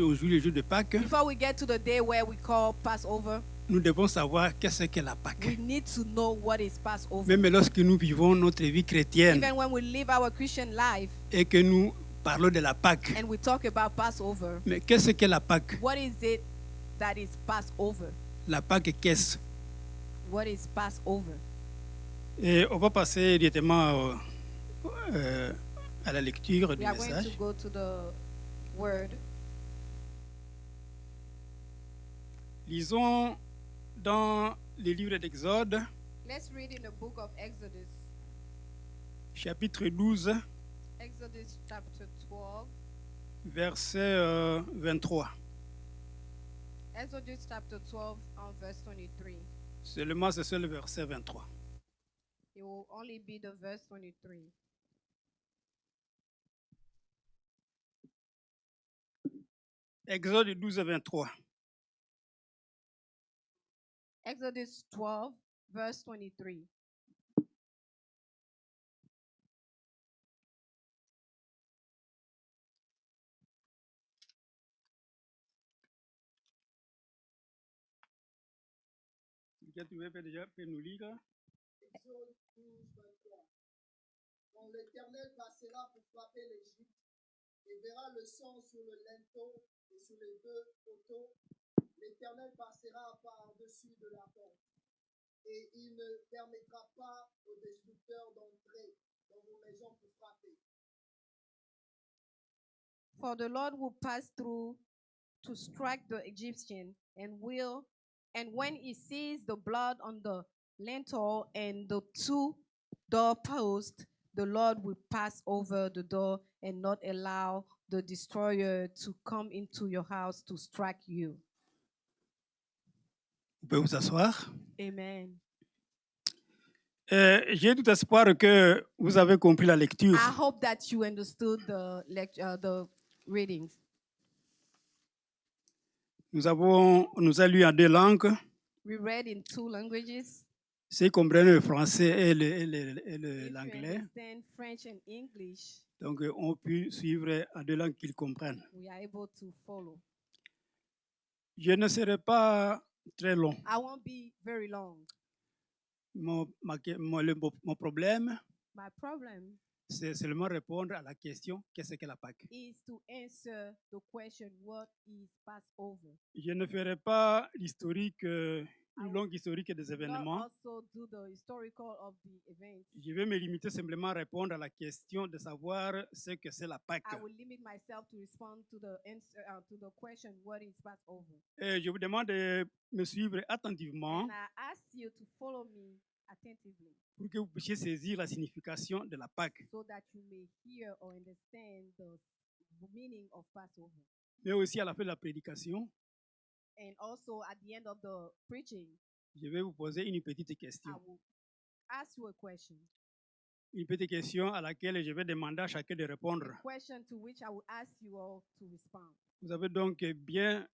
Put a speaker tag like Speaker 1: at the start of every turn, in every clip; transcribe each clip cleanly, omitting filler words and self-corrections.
Speaker 1: Aujourd'hui, le jour de Pâques,
Speaker 2: Before we get to the day where we call Passover,
Speaker 1: nous devons savoir qu'est-ce qu'est la Pâque.
Speaker 2: we need to know what is Passover.
Speaker 1: Même lorsque nous vivons notre vie chrétienne
Speaker 2: Even when we live our Christian life
Speaker 1: et que nous parlons de la Pâque,
Speaker 2: and we talk about Passover,
Speaker 1: mais qu'est-ce qu'est la Pâque?
Speaker 2: what is it that is Passover?
Speaker 1: La Pâque, qu'est-ce?
Speaker 2: What is Passover?
Speaker 1: Et on va passer directement à la lecture du
Speaker 2: We are going
Speaker 1: message.
Speaker 2: to go to the word.
Speaker 1: Lisons dans le livre d'Exode,
Speaker 2: Let's read in the book of Exodus.
Speaker 1: chapitre 12,
Speaker 2: Exodus chapter 12.
Speaker 1: verset 23.
Speaker 2: Exodus chapter 12 on verse 23.
Speaker 1: Seulement, c'est le verset 23.
Speaker 2: It will only be the verse 23.
Speaker 1: Exode 12, 23.
Speaker 2: Exodus 12 verse 23.
Speaker 1: Tu peux déjà nous lire?
Speaker 3: Exode 12, 23. Quand l'Éternel passera pour frapper l'Égypte et verra le sang sur le linteau et sur les deux poteaux, l'Éternel passera par-dessus de la porte. Et il ne permettra pas aux destructeurs d'entrer dans vos maisons pour frapper.
Speaker 2: For the Lord will pass through to strike the Egyptian, and when he sees the blood on the lintel and the two doorposts, the Lord will pass over the door and not allow the destroyer to come into your house to strike you.
Speaker 1: Vous pouvez vous asseoir.
Speaker 2: Amen.
Speaker 1: J'ai tout espoir que vous avez compris la lecture.
Speaker 2: I hope that you understood the readings.
Speaker 1: Nous a lu en deux langues.
Speaker 2: We read in two languages.
Speaker 1: Ceux qui comprennent le français et
Speaker 2: If you
Speaker 1: l'anglais,
Speaker 2: understand French and English,
Speaker 1: donc on peut suivre en deux langues qu'ils comprennent.
Speaker 2: we are able to follow.
Speaker 1: Je ne serai pas très long.
Speaker 2: I won't be very long.
Speaker 1: Mon problème,
Speaker 2: My problem
Speaker 1: c'est seulement répondre à la question qu'est-ce que la Pâque.
Speaker 2: is to answer the question, what is Passover?
Speaker 1: Je ne ferai pas l'historique, une longue historique des
Speaker 2: Not
Speaker 1: événements.
Speaker 2: also do the historical of the events.
Speaker 1: Je vais me limiter simplement à répondre à la question de savoir ce que c'est la Pâque.
Speaker 2: I will limit myself to respond to the answer to the question, what is Passover?
Speaker 1: Et je vous demande de me suivre attentivement
Speaker 2: And I ask you to follow me attentively
Speaker 1: pour que vous puissiez saisir la signification de la Pâque,
Speaker 2: so that you may hear or understand the meaning of Passover.
Speaker 1: mais aussi à la fin de la prédication.
Speaker 2: And also at the end of the preaching,
Speaker 1: Je vais vous poser une petite question.
Speaker 2: I will ask you a question.
Speaker 1: Une petite question à laquelle je vais demander à chacun de répondre.
Speaker 2: A question to which I will ask you all to respond.
Speaker 1: Vous avez donc bien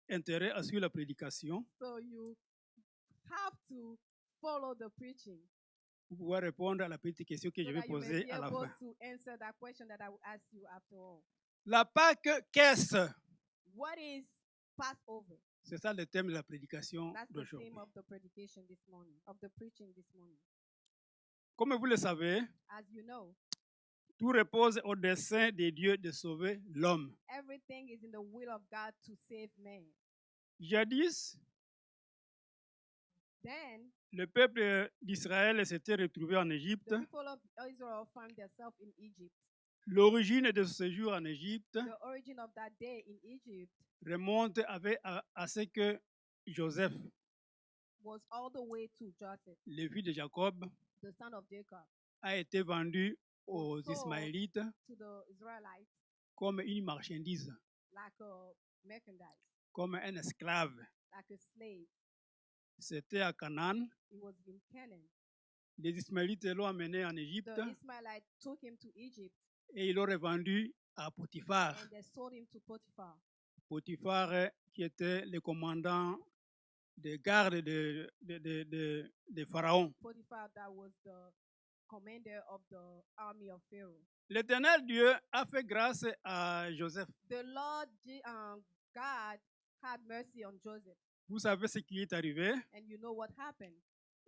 Speaker 1: intérêt à suivre la prédication
Speaker 2: So you have to follow the preaching
Speaker 1: pour pouvoir répondre à la petite question que
Speaker 2: so
Speaker 1: je vais
Speaker 2: that you may
Speaker 1: poser
Speaker 2: be
Speaker 1: à la
Speaker 2: able
Speaker 1: fin.
Speaker 2: to answer that question that I will ask you after all.
Speaker 1: La Pâque, qu'est-ce?
Speaker 2: What is Passover?
Speaker 1: C'est ça le thème de la prédication
Speaker 2: That's the
Speaker 1: d'aujourd'hui.
Speaker 2: theme of the predication this morning, of the preaching this morning.
Speaker 1: Comme vous le savez,
Speaker 2: As you know,
Speaker 1: tout repose au dessein de Dieu de sauver l'homme.
Speaker 2: everything is in the will of God to save man.
Speaker 1: Jadis,
Speaker 2: Then
Speaker 1: le peuple d'Israël s'était retrouvé en
Speaker 2: the
Speaker 1: Égypte.
Speaker 2: people of Israel found themselves in Egypt.
Speaker 1: L'origine de ce séjour en Égypte
Speaker 2: The origin of that day in Egypt
Speaker 1: remonte à ce que Joseph,
Speaker 2: was all the way to Joseph,
Speaker 1: le fils de Jacob,
Speaker 2: the son of Jacob,
Speaker 1: a été vendu aux
Speaker 2: sold
Speaker 1: Ismaélites
Speaker 2: to the Israelites
Speaker 1: comme une marchandise,
Speaker 2: like a merchandise,
Speaker 1: comme un esclave.
Speaker 2: like a slave.
Speaker 1: C'était à Canaan.
Speaker 2: It was in Canaan.
Speaker 1: Les Ismaélites l'ont amené en Égypte
Speaker 2: The Ismailites took him to Egypt
Speaker 1: et ils l'ont revendu à Potiphar.
Speaker 2: and they sold him to Potiphar.
Speaker 1: Potiphar qui était le commandant des gardes de Pharaon.
Speaker 2: Potiphar, that was the commander of the army of Pharaoh.
Speaker 1: L'Éternel Dieu a fait grâce à Joseph.
Speaker 2: The Lord God had mercy on Joseph.
Speaker 1: Vous savez ce qui est arrivé.
Speaker 2: And you know what happened?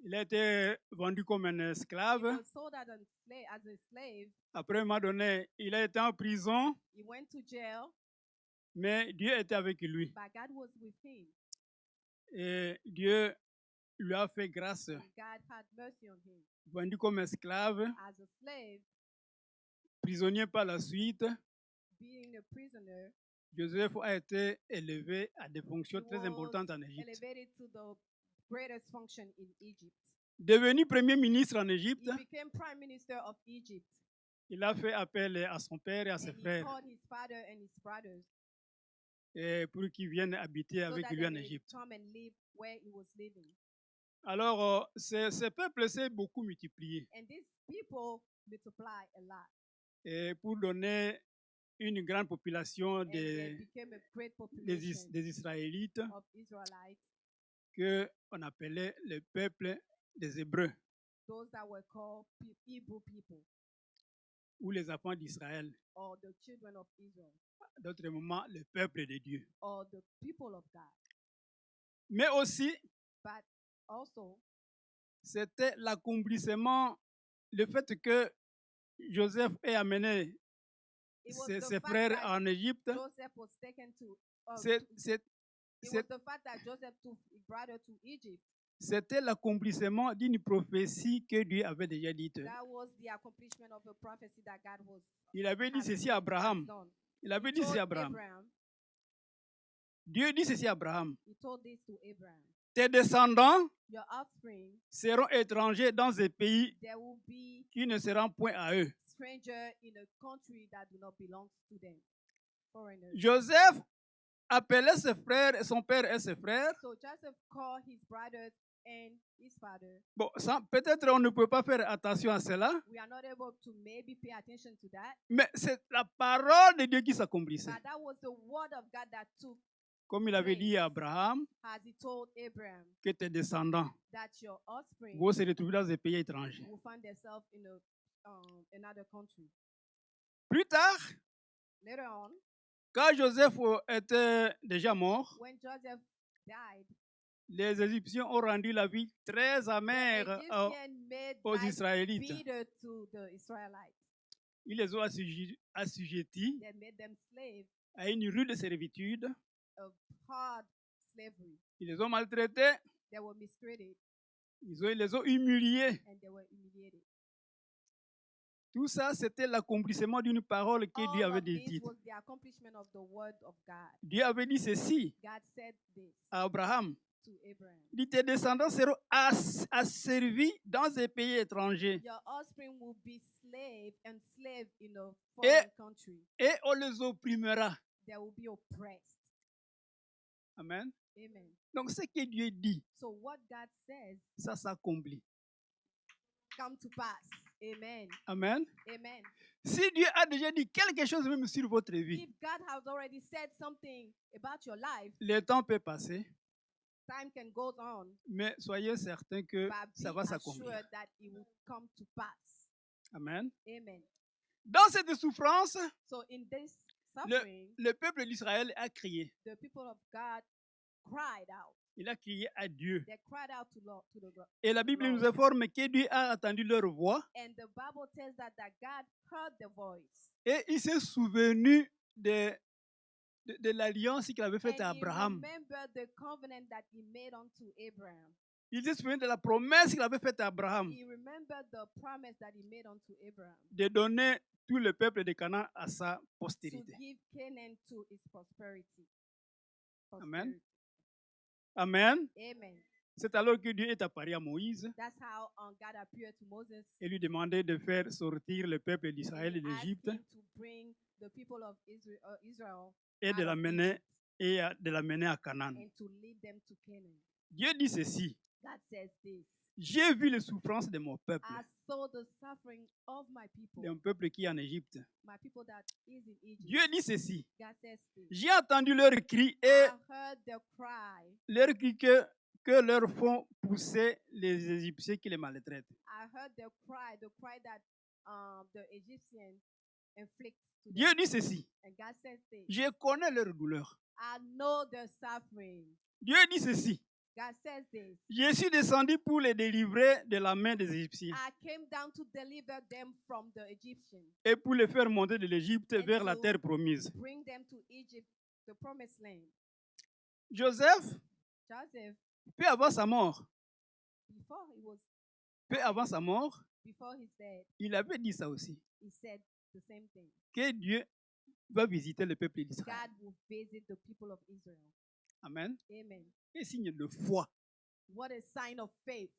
Speaker 1: Il a été vendu comme un
Speaker 2: He
Speaker 1: esclave.
Speaker 2: was sold out as a slave.
Speaker 1: Après, un moment donné, il a été en prison,
Speaker 2: He went to jail,
Speaker 1: mais Dieu était avec lui.
Speaker 2: but God was with him.
Speaker 1: Et Dieu lui a fait grâce.
Speaker 2: And God had mercy on him.
Speaker 1: Vendu comme esclave,
Speaker 2: As a slave,
Speaker 1: prisonnier par la suite,
Speaker 2: being a prisoner,
Speaker 1: Joseph a été élevé à des fonctions
Speaker 2: he
Speaker 1: très
Speaker 2: was
Speaker 1: importantes en Égypte.
Speaker 2: elevated to the greatest function in Egypt.
Speaker 1: Devenu premier ministre en Égypte,
Speaker 2: He became prime minister of Egypt.
Speaker 1: il a fait appel à son père et à ses
Speaker 2: And he
Speaker 1: frères
Speaker 2: called his father and his brothers
Speaker 1: pour qu'ils viennent habiter
Speaker 2: so
Speaker 1: avec
Speaker 2: that
Speaker 1: lui
Speaker 2: they
Speaker 1: en
Speaker 2: may
Speaker 1: Égypte.
Speaker 2: come and live where he was living.
Speaker 1: Alors, ce peuple s'est beaucoup multiplié
Speaker 2: And these people multiply a lot.
Speaker 1: et pour donner une grande population
Speaker 2: And they
Speaker 1: des,
Speaker 2: became a great
Speaker 1: des,
Speaker 2: population
Speaker 1: des Israélites
Speaker 2: of Israelites,
Speaker 1: qu'on appelait le peuple des Hébreux
Speaker 2: those that were called Hebrew people
Speaker 1: ou les enfants d'Israël.
Speaker 2: or the children of Israel
Speaker 1: À d'autres moments, le peuple de Dieu.
Speaker 2: or the people of God.
Speaker 1: Mais aussi,
Speaker 2: But also,
Speaker 1: c'était l'accomplissement, le fait que Joseph ait amené
Speaker 2: it was
Speaker 1: ses
Speaker 2: the fact
Speaker 1: frères
Speaker 2: that
Speaker 1: en Égypte.
Speaker 2: Joseph was taken to
Speaker 1: C'est- c'est-
Speaker 2: it was
Speaker 1: c'est-
Speaker 2: the fact that Joseph took his brother to Egypt.
Speaker 1: C'était l'accomplissement d'une prophétie que Dieu avait déjà dite.
Speaker 2: That was the accomplishment of a prophecy that God was
Speaker 1: Il avait dit
Speaker 2: has
Speaker 1: ceci à Abraham.
Speaker 2: done.
Speaker 1: Il avait
Speaker 2: He
Speaker 1: dit ceci
Speaker 2: told
Speaker 1: à Abraham.
Speaker 2: Abraham,
Speaker 1: Dieu dit ceci à Abraham.
Speaker 2: he told this to Abraham.
Speaker 1: Tes descendants
Speaker 2: Your offspring,
Speaker 1: seront étrangers dans des pays
Speaker 2: there will be
Speaker 1: qui ne seront point à eux.
Speaker 2: stranger in a country that do not belong to them. Foreigners.
Speaker 1: Joseph appelait ses frères, son père et ses frères.
Speaker 2: So Joseph called his brothers and his father.
Speaker 1: Bon, peut-être on ne peut pas faire attention à cela,
Speaker 2: We are not able to maybe pay attention to that,
Speaker 1: mais c'est la parole de Dieu qui s'accomplissait.
Speaker 2: but that was the word of God that took,
Speaker 1: Comme il avait dit à Abraham,
Speaker 2: as he told Abraham,
Speaker 1: que tes descendants
Speaker 2: that your offspring
Speaker 1: vont se retrouver dans des pays étrangers.
Speaker 2: will find themselves in another country.
Speaker 1: Plus tard,
Speaker 2: Later on,
Speaker 1: quand Joseph était déjà mort,
Speaker 2: when Joseph died,
Speaker 1: les Égyptiens ont rendu la vie très
Speaker 2: the
Speaker 1: amère
Speaker 2: Egyptian made
Speaker 1: aux
Speaker 2: life
Speaker 1: Israélites.
Speaker 2: bitter to the Israelites.
Speaker 1: Ils les ont assujettis
Speaker 2: They made them slaves
Speaker 1: à une rude servitude.
Speaker 2: of hard slavery.
Speaker 1: Ils les ont maltraités.
Speaker 2: They were mistreated
Speaker 1: Ils les ont humiliés.
Speaker 2: and they were humiliated.
Speaker 1: Tout ça, c'était l'accomplissement d'une parole que Dieu
Speaker 2: All
Speaker 1: avait
Speaker 2: of this
Speaker 1: dite.
Speaker 2: was the accomplishment of the word of God.
Speaker 1: Dieu avait dit ceci
Speaker 2: God said this
Speaker 1: à Abraham.
Speaker 2: to Abraham.
Speaker 1: Il dit, tes descendants seront asservis dans des pays étrangers
Speaker 2: Your offspring will be slave in a foreign country.
Speaker 1: et on les opprimera.
Speaker 2: They will be oppressed.
Speaker 1: Amen.
Speaker 2: Amen.
Speaker 1: Donc, ce que Dieu dit,
Speaker 2: So what God says
Speaker 1: ça s'accomplit.
Speaker 2: come to pass. Amen.
Speaker 1: Amen.
Speaker 2: Amen.
Speaker 1: Si Dieu a déjà dit quelque chose même sur votre vie,
Speaker 2: If God has already said something about your life,
Speaker 1: le temps peut passer,
Speaker 2: time can go on,
Speaker 1: mais soyez certains que
Speaker 2: but
Speaker 1: ça
Speaker 2: be
Speaker 1: va
Speaker 2: assured
Speaker 1: s'accomplir.
Speaker 2: that it will come to pass.
Speaker 1: Amen.
Speaker 2: Amen.
Speaker 1: Dans cette souffrance,
Speaker 2: So in this suffering,
Speaker 1: le peuple d'Israël a crié.
Speaker 2: the people of God cried out.
Speaker 1: Il a crié à Dieu.
Speaker 2: They cried out to the God.
Speaker 1: Et la Bible nous
Speaker 2: Lord.
Speaker 1: informe que Dieu a entendu leur voix
Speaker 2: And the Bible tells that God heard the voice.
Speaker 1: et il s'est souvenu de l'alliance qu'il avait faite
Speaker 2: And
Speaker 1: à
Speaker 2: he
Speaker 1: Abraham.
Speaker 2: remembered the covenant that he made unto Abraham.
Speaker 1: Il s'est souvenu de la promesse qu'il avait faite à Abraham
Speaker 2: He remembered the promise that he made unto Abraham
Speaker 1: de donner tout le peuple de Canaan à sa
Speaker 2: to
Speaker 1: postérité.
Speaker 2: give Canaan to his prosperity.
Speaker 1: Amen.
Speaker 2: Prosperity.
Speaker 1: Amen.
Speaker 2: Amen.
Speaker 1: C'est alors que Dieu est apparu à Moïse
Speaker 2: That's how God appeared to Moses.
Speaker 1: et lui demandait de faire sortir le peuple
Speaker 2: And
Speaker 1: d'Israël
Speaker 2: he
Speaker 1: de
Speaker 2: asked
Speaker 1: l'Égypte
Speaker 2: him to bring the people of Israel
Speaker 1: et de
Speaker 2: out of
Speaker 1: l'amener
Speaker 2: Egypt
Speaker 1: de l'amener à Canaan.
Speaker 2: and to lead them to Canaan.
Speaker 1: Dieu dit ceci:
Speaker 2: God says this.
Speaker 1: j'ai vu les souffrances de mon peuple,
Speaker 2: I saw the suffering of my people,
Speaker 1: d'un peuple qui est en Égypte.
Speaker 2: my people that is in Egypt.
Speaker 1: Dieu dit ceci:
Speaker 2: God says this.
Speaker 1: j'ai entendu leur cri et
Speaker 2: I heard their cry.
Speaker 1: leur cri que leur font pousser les Égyptiens qui les maltraitent.
Speaker 2: I heard the cry that the Egyptians inflict to
Speaker 1: Dieu
Speaker 2: them.
Speaker 1: dit ceci.
Speaker 2: And God says this.
Speaker 1: Je connais leur douleur.
Speaker 2: I know their suffering.
Speaker 1: Dieu dit ceci.
Speaker 2: God says this.
Speaker 1: Je suis descendu pour les délivrer de la main des Égyptiens
Speaker 2: I came down to deliver them from the Egyptians,
Speaker 1: et pour les faire monter de l'Égypte
Speaker 2: And
Speaker 1: vers la
Speaker 2: to-
Speaker 1: terre promise.
Speaker 2: bring them to Egypt, the promised land.
Speaker 1: Joseph,
Speaker 2: Joseph,
Speaker 1: peu avant sa mort,
Speaker 2: before he's dead,
Speaker 1: il avait dit ça aussi,
Speaker 2: he said the same thing.
Speaker 1: que Dieu va visiter le peuple d'Israël.
Speaker 2: God will visit the people of Israel.
Speaker 1: Amen.
Speaker 2: Amen.
Speaker 1: Un signe de foi.
Speaker 2: What a sign of faith.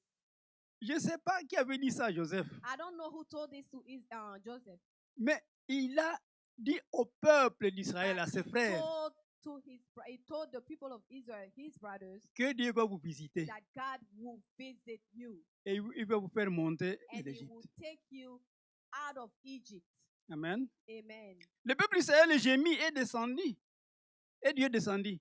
Speaker 1: Je ne sais pas qui avait dit ça à Joseph,
Speaker 2: I don't know who told this to Joseph.
Speaker 1: mais il a dit au peuple d'Israël,
Speaker 2: but
Speaker 1: à ses
Speaker 2: he
Speaker 1: frères,
Speaker 2: he told the people of Israel, his brothers,
Speaker 1: que Dieu va vous visiter
Speaker 2: that God will visit you
Speaker 1: et il va vous faire monter de
Speaker 2: and he
Speaker 1: l'Égypte.
Speaker 2: will take you out of Egypt.
Speaker 1: Amen.
Speaker 2: Amen.
Speaker 1: Le peuple d'Israël gémit et descendit. Et Dieu descendit.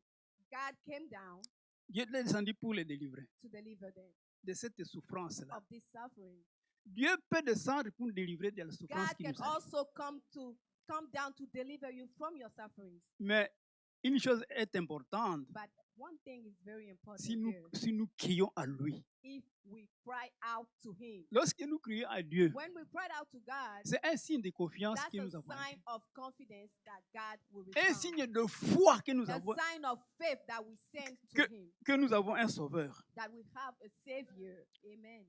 Speaker 2: God came down
Speaker 1: Dieu est descendu pour les délivrer
Speaker 2: to deliver them
Speaker 1: de cette souffrance-là.
Speaker 2: of this suffering.
Speaker 1: Dieu peut descendre pour nous délivrer de la souffrance
Speaker 2: God
Speaker 1: qui
Speaker 2: can
Speaker 1: nous arrive.
Speaker 2: also come down to deliver you from your sufferings.
Speaker 1: Mais une chose est importante.
Speaker 2: But one thing is very important
Speaker 1: Si nous,
Speaker 2: here.
Speaker 1: si nous crions à lui,
Speaker 2: If we cry out to him.
Speaker 1: lorsque nous crions à Dieu,
Speaker 2: When we cried out to God,
Speaker 1: c'est un signe de confiance
Speaker 2: that's
Speaker 1: que
Speaker 2: a
Speaker 1: nous avons.
Speaker 2: sign of confidence that God will
Speaker 1: Un
Speaker 2: respond.
Speaker 1: signe de foi que nous
Speaker 2: A
Speaker 1: avons,
Speaker 2: sign of faith that we send to him,
Speaker 1: que nous avons un sauveur.
Speaker 2: that we have a savior. Amen.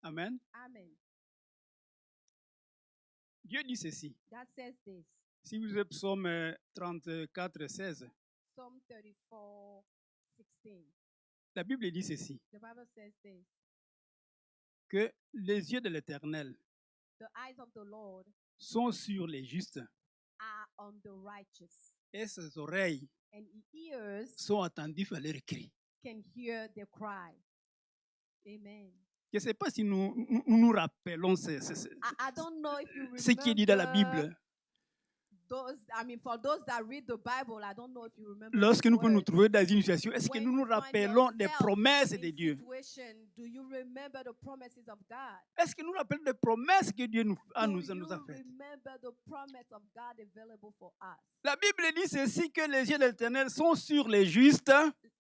Speaker 1: Amen.
Speaker 2: Amen.
Speaker 1: Dieu dit ceci.
Speaker 2: God says this.
Speaker 1: Si vous êtes psaume 34, 16,
Speaker 2: Psalm 34, 16.
Speaker 1: la Bible dit ceci,
Speaker 2: The Bible says this.
Speaker 1: que les yeux de l'Éternel
Speaker 2: The eyes of the Lord
Speaker 1: sont sur les justes
Speaker 2: are on the righteous,
Speaker 1: et ses oreilles
Speaker 2: and his ears
Speaker 1: sont attentives à leurs cris.
Speaker 2: can hear their cry. Amen.
Speaker 1: Je ne sais pas si nous rappelons
Speaker 2: I don't know if you
Speaker 1: ce qui est dit dans la
Speaker 2: remember
Speaker 1: Bible.
Speaker 2: for those that read the Bible, I don't know if you remember.
Speaker 1: Lorsque
Speaker 2: these
Speaker 1: nous pouvons nous
Speaker 2: words.
Speaker 1: trouver dans une situation, est-ce que
Speaker 2: When
Speaker 1: nous nous
Speaker 2: you find
Speaker 1: rappelons des
Speaker 2: yourself
Speaker 1: promesses
Speaker 2: in
Speaker 1: de Dieu?
Speaker 2: situation, do you remember the promises of God?
Speaker 1: Est-ce que nous nous rappelons des promesses que Dieu nous a
Speaker 2: Do you
Speaker 1: faites?
Speaker 2: remember the promise of God available for us?
Speaker 1: La Bible dit ceci, que les yeux de l'Éternel sont sur les justes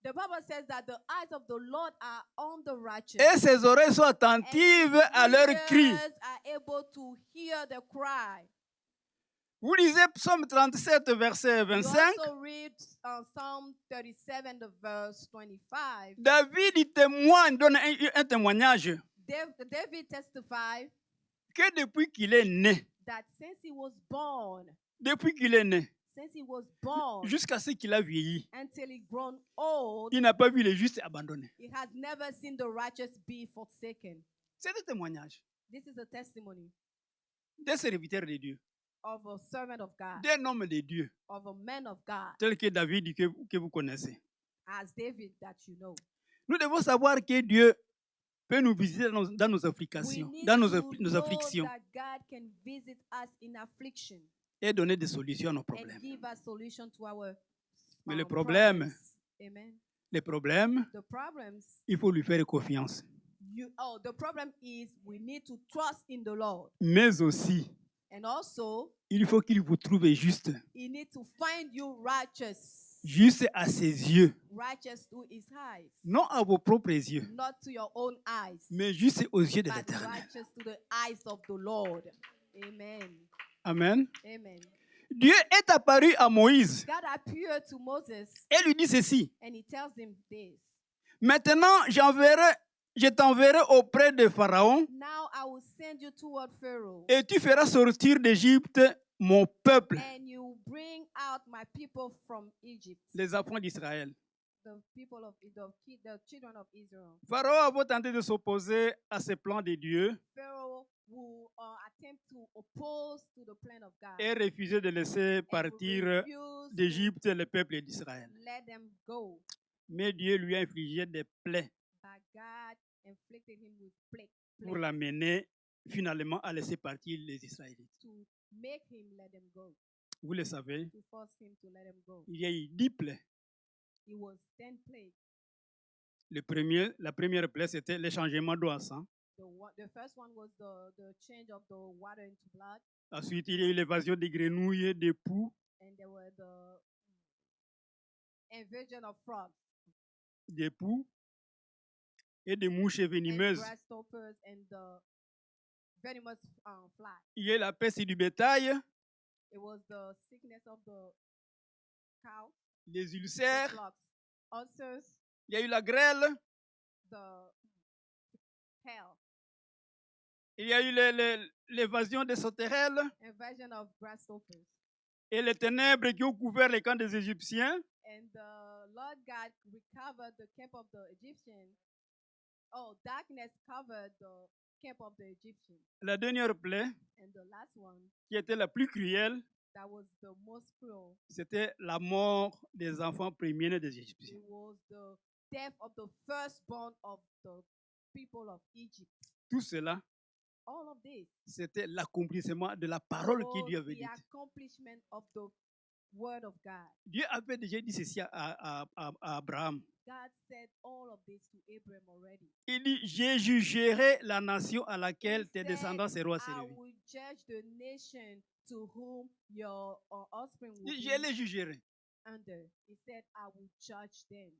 Speaker 2: The Bible says that the eyes of the Lord are on the righteous.
Speaker 1: et ses oreilles sont
Speaker 2: and
Speaker 1: attentives
Speaker 2: his
Speaker 1: à leurs cris.
Speaker 2: ears are able to hear the cry.
Speaker 1: Vous lisez Psaume 37, verset
Speaker 2: You
Speaker 1: 25.
Speaker 2: also read Psalm 37, the verse 25.
Speaker 1: David il témoigne, donne un témoignage
Speaker 2: David testified
Speaker 1: que depuis qu'il est né,
Speaker 2: that since he was born,
Speaker 1: jusqu'à ce qu'il a vieilli,
Speaker 2: until he grown old,
Speaker 1: il n'a pas vu les justes abandonnés.
Speaker 2: he has never seen the righteous be forsaken.
Speaker 1: C'est un témoignage
Speaker 2: This is a testimony
Speaker 1: d'un serviteur de Dieu,
Speaker 2: of a servant of God,
Speaker 1: d'un homme de Dieu,
Speaker 2: of a man of God,
Speaker 1: tel que David que vous connaissez.
Speaker 2: as David that you know.
Speaker 1: Nous devons savoir que Dieu peut nous visiter dans nos
Speaker 2: We
Speaker 1: afflictions,
Speaker 2: need
Speaker 1: dans
Speaker 2: to
Speaker 1: nos
Speaker 2: know
Speaker 1: afflictions
Speaker 2: that God can visit us in affliction
Speaker 1: et donner des solutions à nos
Speaker 2: and
Speaker 1: problèmes.
Speaker 2: give us solution to our
Speaker 1: Mais le problème,
Speaker 2: problems. Amen.
Speaker 1: les problèmes,
Speaker 2: The problems,
Speaker 1: il faut lui faire confiance.
Speaker 2: the problem is we need to trust in the Lord.
Speaker 1: Mais aussi,
Speaker 2: And also,
Speaker 1: il faut qu'il vous trouve juste,
Speaker 2: he needs to find you righteous.
Speaker 1: juste à ses yeux,
Speaker 2: Righteous to his eyes.
Speaker 1: non à vos propres yeux,
Speaker 2: Not to your own eyes.
Speaker 1: mais juste aux yeux de
Speaker 2: But
Speaker 1: l'Éternel.
Speaker 2: righteous to the eyes of the Lord. Amen.
Speaker 1: Amen.
Speaker 2: Amen.
Speaker 1: Dieu est apparu à Moïse
Speaker 2: God appeared to Moses
Speaker 1: et lui dit ceci.
Speaker 2: and he tells him this.
Speaker 1: Maintenant, je t'enverrai auprès de Pharaon
Speaker 2: Now I will send you toward Pharaoh,
Speaker 1: et tu feras sortir d'Égypte mon peuple,
Speaker 2: and you bring out my people from Egypt,
Speaker 1: les enfants d'Israël.
Speaker 2: the people of the children of Israel.
Speaker 1: Pharaon va tenter de s'opposer à ces plans de Dieu
Speaker 2: Pharaoh will attempt to oppose to the plan of God
Speaker 1: et refuser de laisser
Speaker 2: and will
Speaker 1: partir
Speaker 2: refuse
Speaker 1: d'Égypte le peuple d'Israël.
Speaker 2: to let them go.
Speaker 1: Mais Dieu lui a infligé des plaies
Speaker 2: But God inflicted him with
Speaker 1: pour
Speaker 2: plagues
Speaker 1: l'amener finalement à laisser partir les Israélites.
Speaker 2: to make him let them go,
Speaker 1: Vous le savez,
Speaker 2: to force him to let them go.
Speaker 1: il y a eu 10 plaies.
Speaker 2: It was 10 plagues.
Speaker 1: La première plaie, c'était le changement d'eau à sang.
Speaker 2: The first one was the change of the water into blood.
Speaker 1: Ensuite, il y a eu l'évasion des grenouilles, des poux,
Speaker 2: and there were the invasion of frogs
Speaker 1: des poux et des mouches
Speaker 2: and
Speaker 1: venimeuses.
Speaker 2: grasshoppers and the venomous fly.
Speaker 1: Il y a eu la peste du bétail,
Speaker 2: It was the sickness of the cow,
Speaker 1: les
Speaker 2: the
Speaker 1: ulcères,
Speaker 2: flocks, ulcers,
Speaker 1: il y a eu la grêle,
Speaker 2: the hail,
Speaker 1: il y a eu l'évasion des sauterelles
Speaker 2: invasion of grasshoppers.
Speaker 1: et les ténèbres qui ont couvert les camps des Égyptiens.
Speaker 2: And the Lord God recovered the camp of the Egyptians. Oh, darkness covered the camp of the Egyptians.
Speaker 1: La dernière plaie,
Speaker 2: And the last one,
Speaker 1: qui était la plus cruelle,
Speaker 2: that was the most cruel,
Speaker 1: c'était la mort des enfants premiers des Égyptiens.
Speaker 2: it was the death of the firstborn of the people of Egypt.
Speaker 1: Tout cela,
Speaker 2: All of this
Speaker 1: c'était l'accomplissement de la parole qui
Speaker 2: was
Speaker 1: Dieu avait
Speaker 2: the
Speaker 1: dite.
Speaker 2: accomplishment of the word of God.
Speaker 1: Dieu avait déjà dit ceci à Abraham.
Speaker 2: God said all of this to Abraham already.
Speaker 1: Il dit, je jugerai la nation à laquelle
Speaker 2: He
Speaker 1: tes
Speaker 2: said,
Speaker 1: descendants seront
Speaker 2: I
Speaker 1: servis.
Speaker 2: will judge the nation to whom your offspring will
Speaker 1: Il dit,
Speaker 2: be
Speaker 1: je les jugerai.
Speaker 2: under. He said, I will judge them.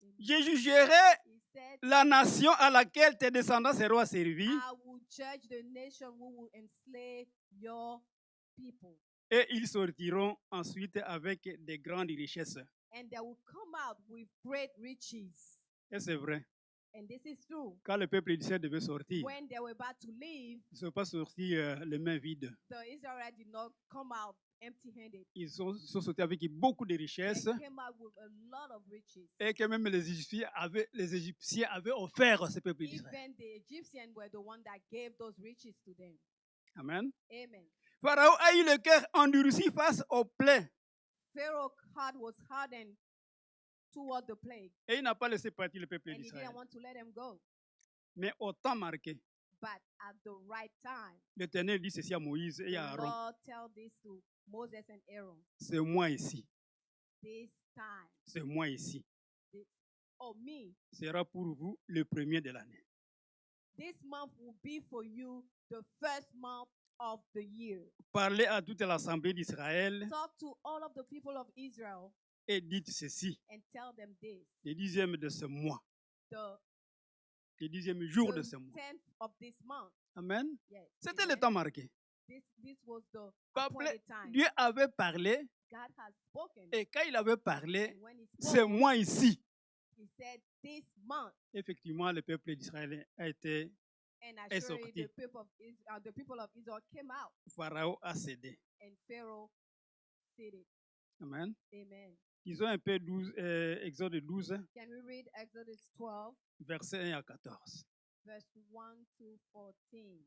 Speaker 2: Amen.
Speaker 1: Je jugerai
Speaker 2: He said,
Speaker 1: la nation à laquelle tes descendants seront servis
Speaker 2: I will judge the nation who will enslave your people.
Speaker 1: et ils sortiront ensuite avec des grandes richesses.
Speaker 2: And they will come out with great riches.
Speaker 1: Et c'est vrai.
Speaker 2: And this is true.
Speaker 1: Quand le peuple d'Israël devait sortir,
Speaker 2: When they were about to leave,
Speaker 1: ils ne sont pas sortis les mains vides.
Speaker 2: the Israelites did not come out empty-handed.
Speaker 1: Ils sont sortis avec beaucoup de richesses
Speaker 2: They came out with a lot of riches.
Speaker 1: et que même les Égyptiens avaient offert à ce peuple d'Israël.
Speaker 2: Even the Egyptians were the one that gave those riches to them.
Speaker 1: Amen.
Speaker 2: Amen.
Speaker 1: Pharaon a eu le cœur endurci face aux plaies
Speaker 2: Pharaoh's heart was hardened toward the plague,
Speaker 1: et il n'a pas laissé partir le peuple
Speaker 2: and he
Speaker 1: d'Israël.
Speaker 2: didn't want to let them go.
Speaker 1: Mais au temps marqué,
Speaker 2: But at the right time,
Speaker 1: l'Éternel dit ceci à Moïse et à
Speaker 2: the
Speaker 1: Aaron.
Speaker 2: Lord tell this to Moses and Aaron.
Speaker 1: C'est moi ici,
Speaker 2: This time,
Speaker 1: c'est moi ici.
Speaker 2: me,
Speaker 1: Sera pour vous le premier de l'année.
Speaker 2: this month will be for you the first month of the year.
Speaker 1: Parlez à toute l'assemblée d'Israël
Speaker 2: Talk to all of the people of Israel
Speaker 1: et dites ceci,
Speaker 2: and tell them this.
Speaker 1: le 10e de ce mois,
Speaker 2: The,
Speaker 1: le 10e jour
Speaker 2: the
Speaker 1: de ce mois.
Speaker 2: 10th of this month.
Speaker 1: Amen.
Speaker 2: Yes.
Speaker 1: C'était
Speaker 2: Amen.
Speaker 1: le temps marqué.
Speaker 2: This was the
Speaker 1: Peuple,
Speaker 2: appointed time.
Speaker 1: Dieu avait parlé
Speaker 2: God has spoken.
Speaker 1: et quand il avait parlé,
Speaker 2: And when he
Speaker 1: c'est
Speaker 2: spoke,
Speaker 1: moi ici.
Speaker 2: he said, this month.
Speaker 1: Effectivement, le peuple d'Israël a été,
Speaker 2: And
Speaker 1: est
Speaker 2: actually,
Speaker 1: sorti.
Speaker 2: the people of Israel came out,
Speaker 1: Pharaon a cédé.
Speaker 2: and Pharaoh said it.
Speaker 1: Amen.
Speaker 2: Amen.
Speaker 1: Disons un peu Exode 12,
Speaker 2: Can we read Exodus 12,
Speaker 1: versets 1 à 14.
Speaker 2: verse 1 to 14?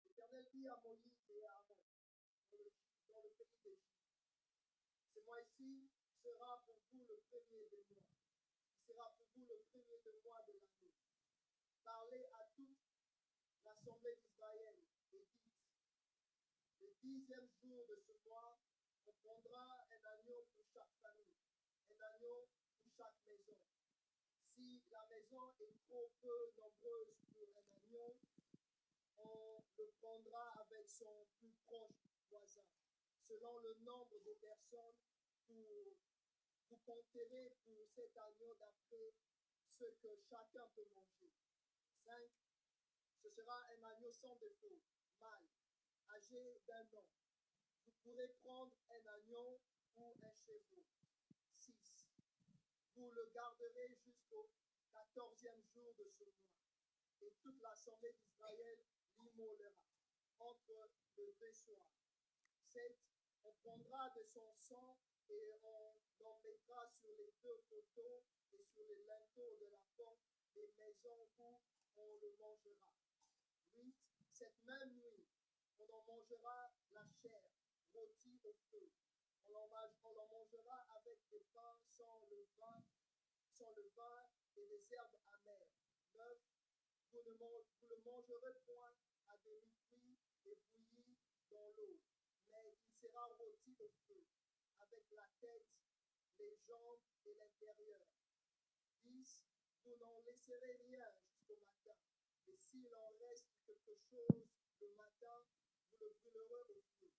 Speaker 3: L'Éternel dit à Moïse et à Aaron dans le pays d'Égypte, ce mois-ci sera pour vous le premier des mois. Il sera pour vous le premier des mois de l'année. Parlez à toute l'assemblée d'Israël et dites, le 10e jour de ce mois, on prendra un agneau pour chaque famille, un agneau pour chaque maison. Si la maison est trop peu nombreuse pour un agneau, on le prendra avec son plus proche voisin. Selon le nombre de personnes, vous compterez pour cet agneau d'après ce que chacun peut manger. 5. Ce sera un agneau sans défaut, mâle, âgé d'1 an. Vous pourrez prendre un agneau ou un chevreau. 6. Vous le garderez jusqu'au 14e jour de ce mois. Et toute l'assemblée d'Israël l'immolera entre les deux soirs. 7. On prendra de son sang et on en mettra sur les 2 poteaux et sur les linteaux de la porte des maisons où on le mangera. 8. Cette même nuit, on en mangera la chair rôtie au feu. on en mangera avec des pains sans levain et des herbes amères. 9. Vous ne mangerez point à demi-cuit et bouilli dans l'eau, mais il sera rôti au feu, avec la tête, les jambes et l'intérieur. 10. Vous n'en laisserez rien jusqu'au matin, et s'il en reste quelque chose le matin, vous le brûlerez au feu.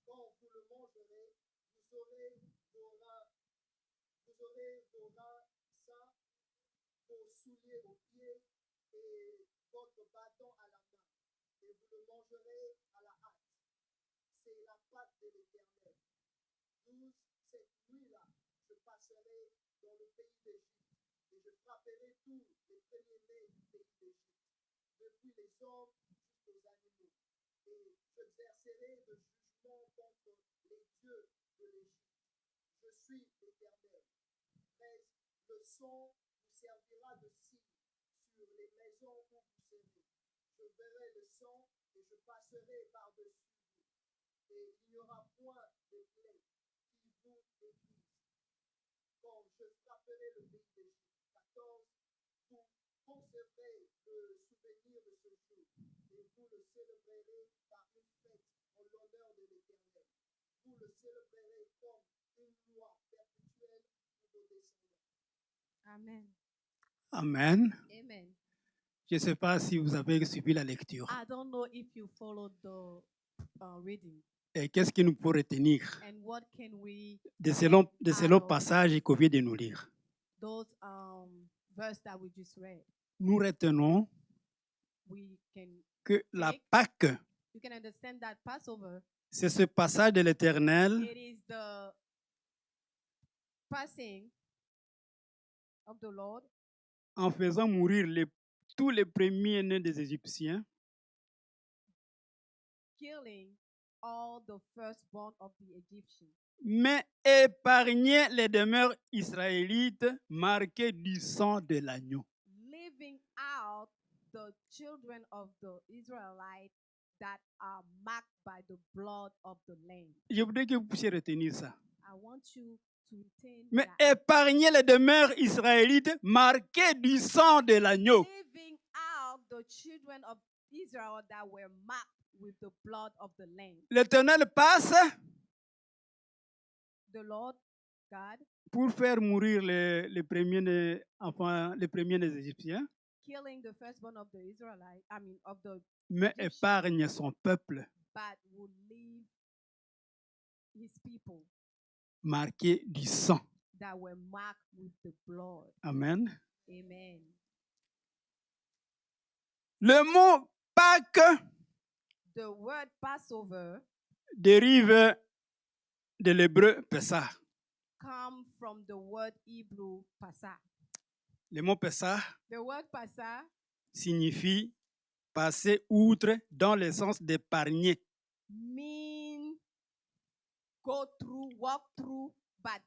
Speaker 3: Quand vous le mangerez, vous aurez vos reins sains, vos souliers aux pieds et votre bâton à la main, et vous le mangerez à la hâte. C'est la Pâque de l'Éternel. 12. Cette nuit-là, je passerai dans le pays d'Égypte, et je frapperai tous les premiers-nés du pays d'Égypte, depuis les hommes jusqu'aux animaux, et j'exercerai le jugement contre les dieux de l'Égypte. Je suis l'Éternel. 13. Le sang vous servira de signe sur les maisons où vous serez. Je verrai le sang et je passerai par-dessus vous, et il n'y aura point de plaie qui vous détruise. Quand je frapperai le pays d'Égypte. 14. Vous conserverez le souvenir de ce jour, et vous le célébrerez par une fête en l'honneur de l'Éternel. Vous le célébrerez comme une loi perpétuelle pour vos descendants.
Speaker 2: Amen.
Speaker 1: Amen.
Speaker 2: Amen.
Speaker 1: Je ne sais pas si vous avez suivi la lecture.
Speaker 2: I don't know if you followed the reading.
Speaker 1: Et qu'est-ce que nous pouvons retenir
Speaker 2: And what can we
Speaker 1: de ces longs passages qu'on vient de nous lire?
Speaker 2: those verse that we just read?
Speaker 1: Nous retenons
Speaker 2: We can
Speaker 1: que la
Speaker 2: take-
Speaker 1: Pâque,
Speaker 2: you can understand that Passover,
Speaker 1: c'est ce passage de l'Éternel
Speaker 2: it is the passing of the Lord
Speaker 1: en faisant mourir tous les premiers-nés des Égyptiens
Speaker 2: killing all the firstborn of the Egyptians,
Speaker 1: mais épargnait les demeures israélites marquées du sang de l'agneau.
Speaker 2: leaving out the children of the Israelites that are marked by the blood of the Lamb.
Speaker 1: Je voudrais que vous puissiez retenir ça.
Speaker 2: I want you to retain
Speaker 1: Mais
Speaker 2: that.
Speaker 1: épargnait les demeures israélites marquées du sang de l'agneau.
Speaker 2: Leaving out the children of Israel that were marked with the blood of the Lamb.
Speaker 1: L'Éternel passe
Speaker 2: The Lord God
Speaker 1: pour faire mourir les premiers-nés enfants, les premiers-nés égyptiens,
Speaker 2: killing the firstborn of the Israelites, of the,
Speaker 1: mais
Speaker 2: Egyptiens.
Speaker 1: épargne son peuple
Speaker 2: but will leave his people
Speaker 1: marqué du sang.
Speaker 2: that were marked with the blood.
Speaker 1: Amen.
Speaker 2: Amen.
Speaker 1: Le mot Pâques
Speaker 2: The word Passover
Speaker 1: dérive de l'hébreu Pessah.
Speaker 2: come from the word Hebrew Passah.
Speaker 1: Le mot Pessah
Speaker 2: The word Passah
Speaker 1: signifie passer outre dans le sens d'épargner.
Speaker 2: mean go through, walk through, but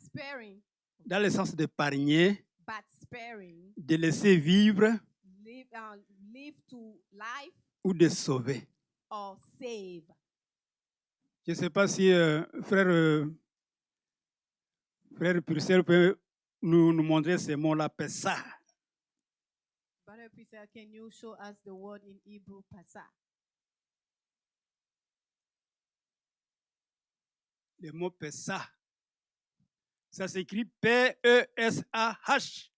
Speaker 2: sparing,
Speaker 1: Dans le sens d'épargner,
Speaker 2: but sparing,
Speaker 1: de laisser vivre
Speaker 2: live to life
Speaker 1: ou de sauver.
Speaker 2: or save.
Speaker 1: Je ne sais pas si frère Purcell peut nous montrer ces mots-là, Pessah.
Speaker 2: Brother Peter, can you show us the word in Hebrew Passah?
Speaker 1: Le mot Pessah, ça s'écrit P-E-S-A-H.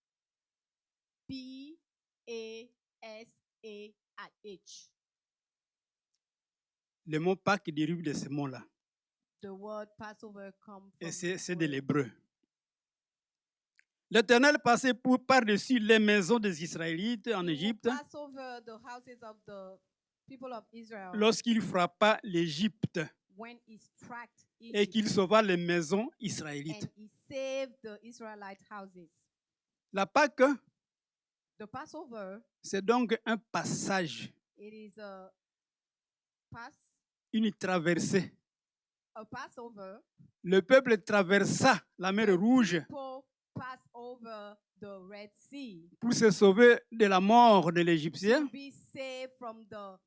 Speaker 2: P-A-S-A-H.
Speaker 1: Le mot Pâques dérive de ce mot-là.
Speaker 2: The word Passover comes
Speaker 1: Et
Speaker 2: from
Speaker 1: c'est
Speaker 2: the
Speaker 1: de
Speaker 2: word.
Speaker 1: l'hébreu. L'Éternel passait par-dessus les maisons des Israélites en
Speaker 2: He will
Speaker 1: Égypte
Speaker 2: pass over the houses of the people of Israel
Speaker 1: lorsqu'il frappa l'Égypte
Speaker 2: when he struck
Speaker 1: et
Speaker 2: Egypt,
Speaker 1: qu'il sauva les maisons israélites.
Speaker 2: and he saved the Israelite houses.
Speaker 1: La Pâque,
Speaker 2: The Passover,
Speaker 1: c'est donc un passage,
Speaker 2: it is a
Speaker 1: une traversée.
Speaker 2: Passover.
Speaker 1: Le peuple traversa la mer Rouge
Speaker 2: People pass over the Red Sea
Speaker 1: pour se sauver de la mort de
Speaker 2: to
Speaker 1: l'Égyptien
Speaker 2: be saved from the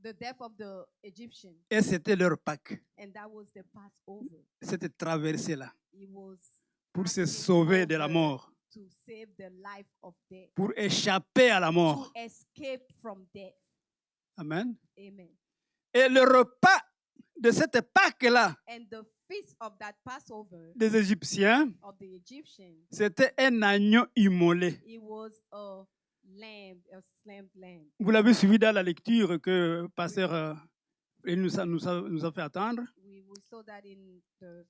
Speaker 2: the death of the Egyptian,
Speaker 1: Et c'était leur Pâques,
Speaker 2: and that was the Passover.
Speaker 1: cette traversée-là,
Speaker 2: It was
Speaker 1: pour se
Speaker 2: passing
Speaker 1: sauver de la
Speaker 2: over
Speaker 1: mort,
Speaker 2: to save the life of death,
Speaker 1: pour échapper à la
Speaker 2: to
Speaker 1: mort.
Speaker 2: escape from death.
Speaker 1: Amen.
Speaker 2: Amen.
Speaker 1: Et le repas de cette Pâques-là
Speaker 2: And the feast of that Passover
Speaker 1: des Égyptiens,
Speaker 2: of the Egyptians,
Speaker 1: c'était un agneau immolé.
Speaker 2: it was a lamb, a slain lamb.
Speaker 1: Vous l'avez suivi dans la lecture que Pasteur il nous a fait attendre.
Speaker 2: We saw that in the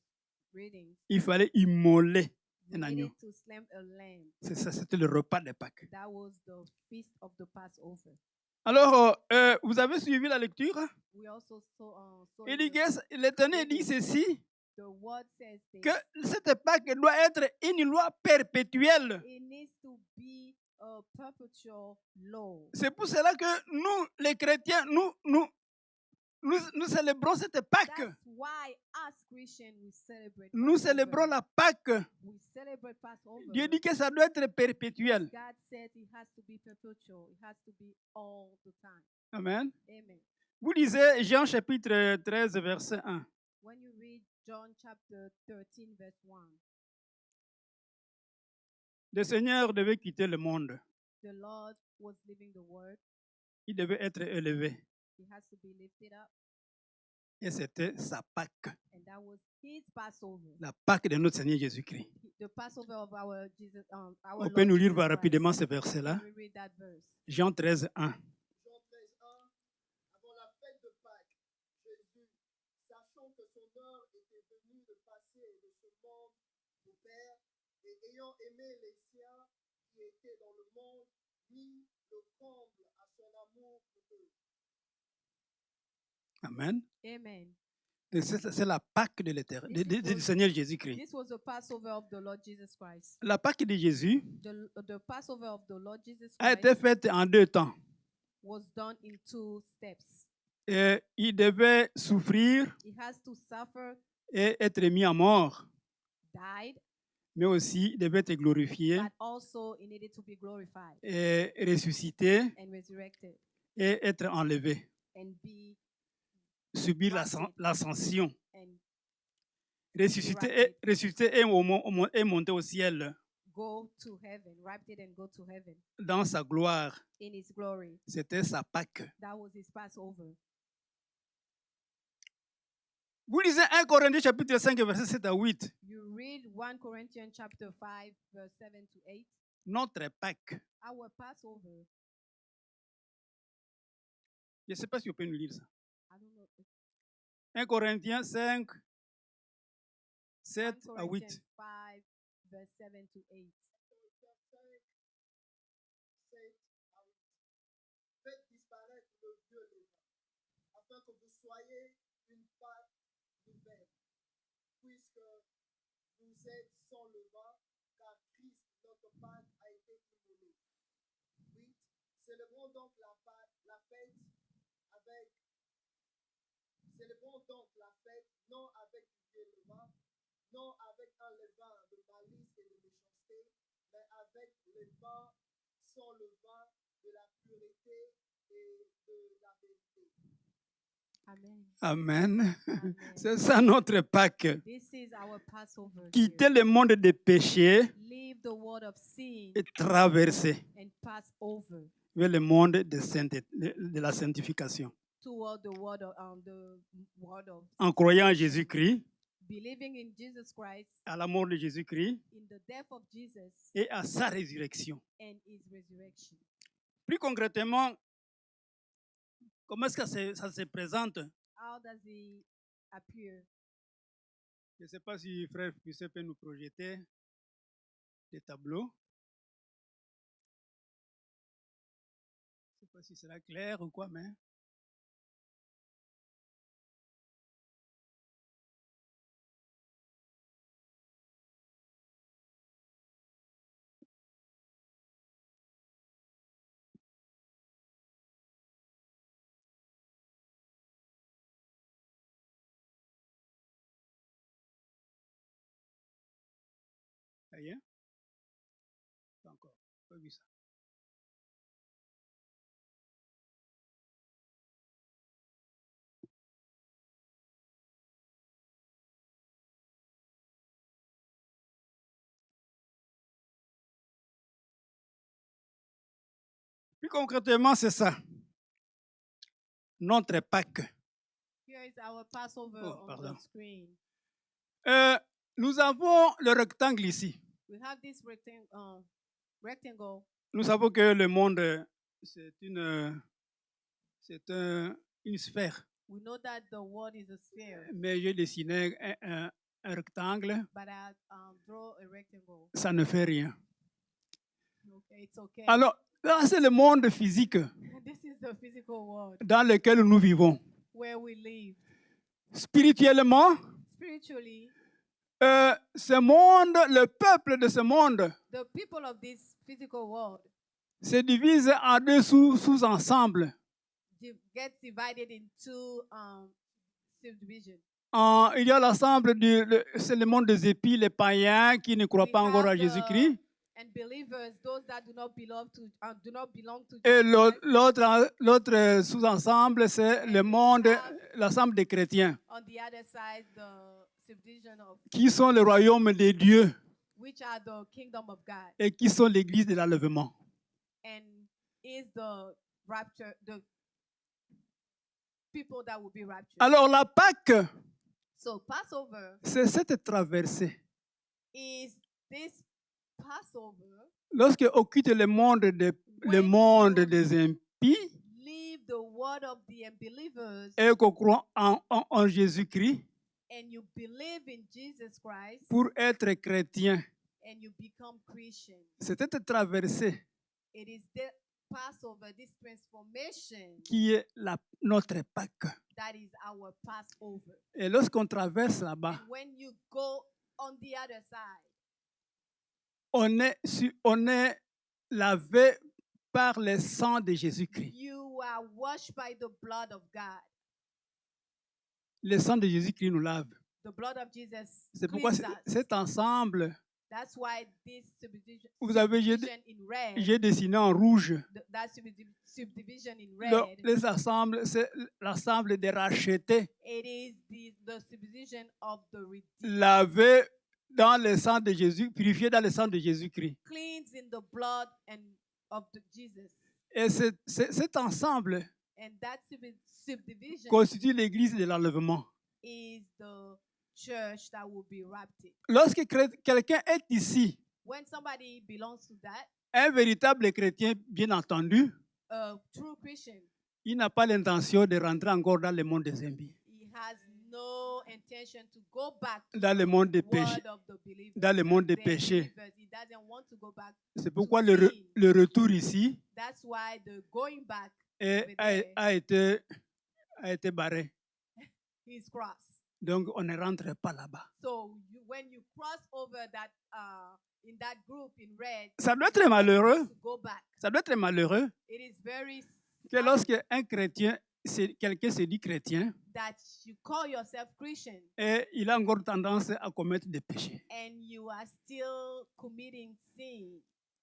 Speaker 2: readings.
Speaker 1: Il fallait immoler
Speaker 2: We
Speaker 1: un agneau.
Speaker 2: needed to slay a lamb.
Speaker 1: C'est ça, c'était le repas de Pâques.
Speaker 2: That was the feast of the Passover.
Speaker 1: Alors, vous avez suivi la lecture?
Speaker 2: We also saw
Speaker 1: Il
Speaker 2: in
Speaker 1: dit
Speaker 2: the,
Speaker 1: que l'Éternel dit ceci,
Speaker 2: the word says this.
Speaker 1: que cette Pâques doit être une loi perpétuelle.
Speaker 2: It needs to be a perpetual law.
Speaker 1: C'est pour cela que nous, les chrétiens, nous célébrons cette Pâques.
Speaker 2: That's why us Christians we celebrate.
Speaker 1: Nous
Speaker 2: Passover.
Speaker 1: célébrons la Pâques.
Speaker 2: We celebrate Passover.
Speaker 1: Dieu dit que ça doit être perpétuel.
Speaker 2: God said it has to be perpetual. It has to be all the time.
Speaker 1: Amen.
Speaker 2: Amen.
Speaker 1: Vous lisez Jean chapitre 13, verset 1.
Speaker 2: When you read John chapter 13, verse 1,
Speaker 1: Le Seigneur devait quitter le monde.
Speaker 2: the Lord was living the word.
Speaker 1: Il devait être élevé.
Speaker 2: He has to be lifted up.
Speaker 1: Et c'était sa Pâque.
Speaker 2: And that was his Passover.
Speaker 1: La Pâque de notre Seigneur Jésus-Christ.
Speaker 2: The Passover of our Jesus, our
Speaker 1: On
Speaker 2: Lord
Speaker 1: peut nous lire
Speaker 2: Jesus Christ.
Speaker 1: rapidement ce verset-là.
Speaker 2: Let me read that verse.
Speaker 1: Jean 13, 1.
Speaker 3: Jean 13, 1, avant la fête de Pâques, Jésus, sachant que son heure était venue de passer de ce monde au Père, et ayant aimé les siens qui étaient dans le monde, mit le comble à son amour pour eux.
Speaker 1: Amen.
Speaker 2: Amen.
Speaker 1: Et c'est la Pâque de l'Éternel, du Seigneur Jésus-Christ.
Speaker 2: This was the Passover of the Lord Jesus Christ.
Speaker 1: La Pâque de Jésus
Speaker 2: The Passover of the Lord Jesus
Speaker 1: a
Speaker 2: Christ
Speaker 1: été faite en 2 temps.
Speaker 2: was done in 2 steps.
Speaker 1: Et il devait souffrir
Speaker 2: He has to suffer,
Speaker 1: et être mis à mort,
Speaker 2: died,
Speaker 1: mais aussi il devait être glorifié
Speaker 2: but also he needed to be glorified
Speaker 1: et ressuscité
Speaker 2: and resurrected
Speaker 1: et être enlevé,
Speaker 2: and be
Speaker 1: subir
Speaker 2: rapid
Speaker 1: l'ascension,
Speaker 2: and
Speaker 1: ressuscité et monter au ciel
Speaker 2: go to heaven, rapid and go to heaven
Speaker 1: dans sa gloire.
Speaker 2: in his glory.
Speaker 1: C'était sa Pâque.
Speaker 2: That was his Passover.
Speaker 1: Vous lisez 1 Corinthiens chapitre 5 verset 7 à 8.
Speaker 2: You read 1 Corinthians chapter 5, verse 7 to 8.
Speaker 1: Notre Pâque.
Speaker 2: Our Passover,
Speaker 1: Je ne sais pas si vous pouvez nous lire ça.
Speaker 2: I don't know.
Speaker 1: 1 Corinthiens 5, 7
Speaker 2: 1
Speaker 1: à 8.
Speaker 2: Corinthians 5, verse 7 to 8.
Speaker 3: Corinthiens 5, 7 à 8. Faites disparaître le vieux levain, afin que vous soyez une pâte nouvelle, puisque vous êtes sans levain, car Christ, notre Pâque, a été immolé. 8. Célébrons donc la fête avec Célébrons donc la fête non avec du vieux levain, non avec un levain de malice et de méchanceté, mais avec le vin sans levain de la pureté et de la vérité.
Speaker 2: Amen.
Speaker 1: Amen.
Speaker 2: Amen.
Speaker 1: C'est ça notre Pâque.
Speaker 2: This is our Passover.
Speaker 1: Quitter
Speaker 2: here.
Speaker 1: le monde des péchés
Speaker 2: Leave the world of sin
Speaker 1: et traverser
Speaker 2: and pass over
Speaker 1: vers le monde de la sanctification.
Speaker 2: toward the word of
Speaker 1: En croyant en Jésus-Christ,
Speaker 2: believing in Jesus Christ,
Speaker 1: à la mort de Jésus-Christ
Speaker 2: in the death of Jesus
Speaker 1: et à sa résurrection.
Speaker 2: and his resurrection.
Speaker 1: Plus concrètement, comment est-ce que ça se présente?
Speaker 2: How does he appear?
Speaker 1: Je ne sais pas si frère Puissé peut nous projeter des tableaux. Je ne sais pas si c'est sera clair ou quoi, mais... Ça y est? Pas encore. Pas vu ça. Plus concrètement, c'est ça. Notre Pâques.
Speaker 2: Here is our Passover
Speaker 1: Oh,
Speaker 2: on
Speaker 1: pardon.
Speaker 2: the screen.
Speaker 1: Nous avons le rectangle ici.
Speaker 2: We have this rectangle.
Speaker 1: Nous savons que le monde, c'est une sphère.
Speaker 2: We know that the world is a sphere,
Speaker 1: Mais j'ai dessiné un rectangle,
Speaker 2: but I draw a rectangle.
Speaker 1: ça ne fait rien.
Speaker 2: Okay, it's okay.
Speaker 1: Alors, là, c'est le monde physique
Speaker 2: This is the physical world
Speaker 1: dans lequel nous vivons.
Speaker 2: where we live.
Speaker 1: Spirituellement,
Speaker 2: Spiritually,
Speaker 1: ce monde, le peuple de ce monde,
Speaker 2: the people of this physical world
Speaker 1: se divise en deux sous-ensembles.
Speaker 2: gets divided into subdivision.
Speaker 1: Il y a l'ensemble c'est le monde des épis, les païens qui ne croient
Speaker 2: We
Speaker 1: pas encore à
Speaker 2: have
Speaker 1: Jésus-Christ.
Speaker 2: And believers, those that do not belong to
Speaker 1: Et
Speaker 2: Jesus Christ.
Speaker 1: l'autre sous-ensemble, c'est le monde, l'ensemble des chrétiens,
Speaker 2: On the other side, the subdivision of
Speaker 1: qui sont le royaume des dieux
Speaker 2: which are the kingdom of God
Speaker 1: et qui sont l'église de l'enlèvement.
Speaker 2: and is the rapture, the people that will be raptured.
Speaker 1: Alors la Pâque,
Speaker 2: So Passover
Speaker 1: c'est cette traversée.
Speaker 2: is this Passover.
Speaker 1: Lorsque occupe le monde des impies
Speaker 2: Leave the word of the unbelievers
Speaker 1: et qu'on croit en Jésus-Christ
Speaker 2: and you believe in Jesus Christ
Speaker 1: pour être chrétien.
Speaker 2: and you become Christian.
Speaker 1: C'est cette traversée
Speaker 2: It is the Passover, this transformation
Speaker 1: qui est notre Pâque.
Speaker 2: that is our Passover.
Speaker 1: Et lorsqu'on traverse là-bas,
Speaker 2: And when you go on the other side,
Speaker 1: on est lavé par le sang de Jésus-Christ.
Speaker 2: you are washed by the blood of God.
Speaker 1: Le sang de Jésus-Christ nous lave.
Speaker 2: The blood of Jesus
Speaker 1: C'est pourquoi
Speaker 2: cleans us.
Speaker 1: cet ensemble,
Speaker 2: That's why this subdivision
Speaker 1: vous avez,
Speaker 2: in red,
Speaker 1: j'ai dessiné en rouge.
Speaker 2: that subdivision in
Speaker 1: C'est l'ensemble des rachetés,
Speaker 2: it is the subdivision of the redeemed,
Speaker 1: lavés dans le sang de Jésus, purifiés dans le sang de Jésus-Christ.
Speaker 2: cleansed in the blood of Jesus.
Speaker 1: Et cet ensemble
Speaker 2: And that subdivision
Speaker 1: constitue l'église de l'enlèvement.
Speaker 2: is the church that will be raptured.
Speaker 1: Lorsque quelqu'un est ici,
Speaker 2: When somebody belongs to that,
Speaker 1: un véritable chrétien, bien entendu,
Speaker 2: a true Christian,
Speaker 1: il n'a pas l'intention de rentrer encore dans le monde des impies,
Speaker 2: he has no intention to go back to
Speaker 1: dans le monde des
Speaker 2: the
Speaker 1: péchés.
Speaker 2: word of the believers.
Speaker 1: Dans le monde des
Speaker 2: The
Speaker 1: péchés.
Speaker 2: believers. He doesn't want to go back.
Speaker 1: C'est pourquoi le retour ici
Speaker 2: That's why the going back
Speaker 1: a été barré.
Speaker 2: is cross.
Speaker 1: Donc, on ne rentre pas là-bas.
Speaker 2: So when you cross over that in that group in red,
Speaker 1: Ça doit être malheureux.
Speaker 2: to go back.
Speaker 1: Ça doit être malheureux
Speaker 2: It is very
Speaker 1: que lorsque un chrétien, quelqu'un se dit chrétien,
Speaker 2: that you call yourself Christian
Speaker 1: et il a encore tendance à commettre des péchés.
Speaker 2: and you are still committing sin.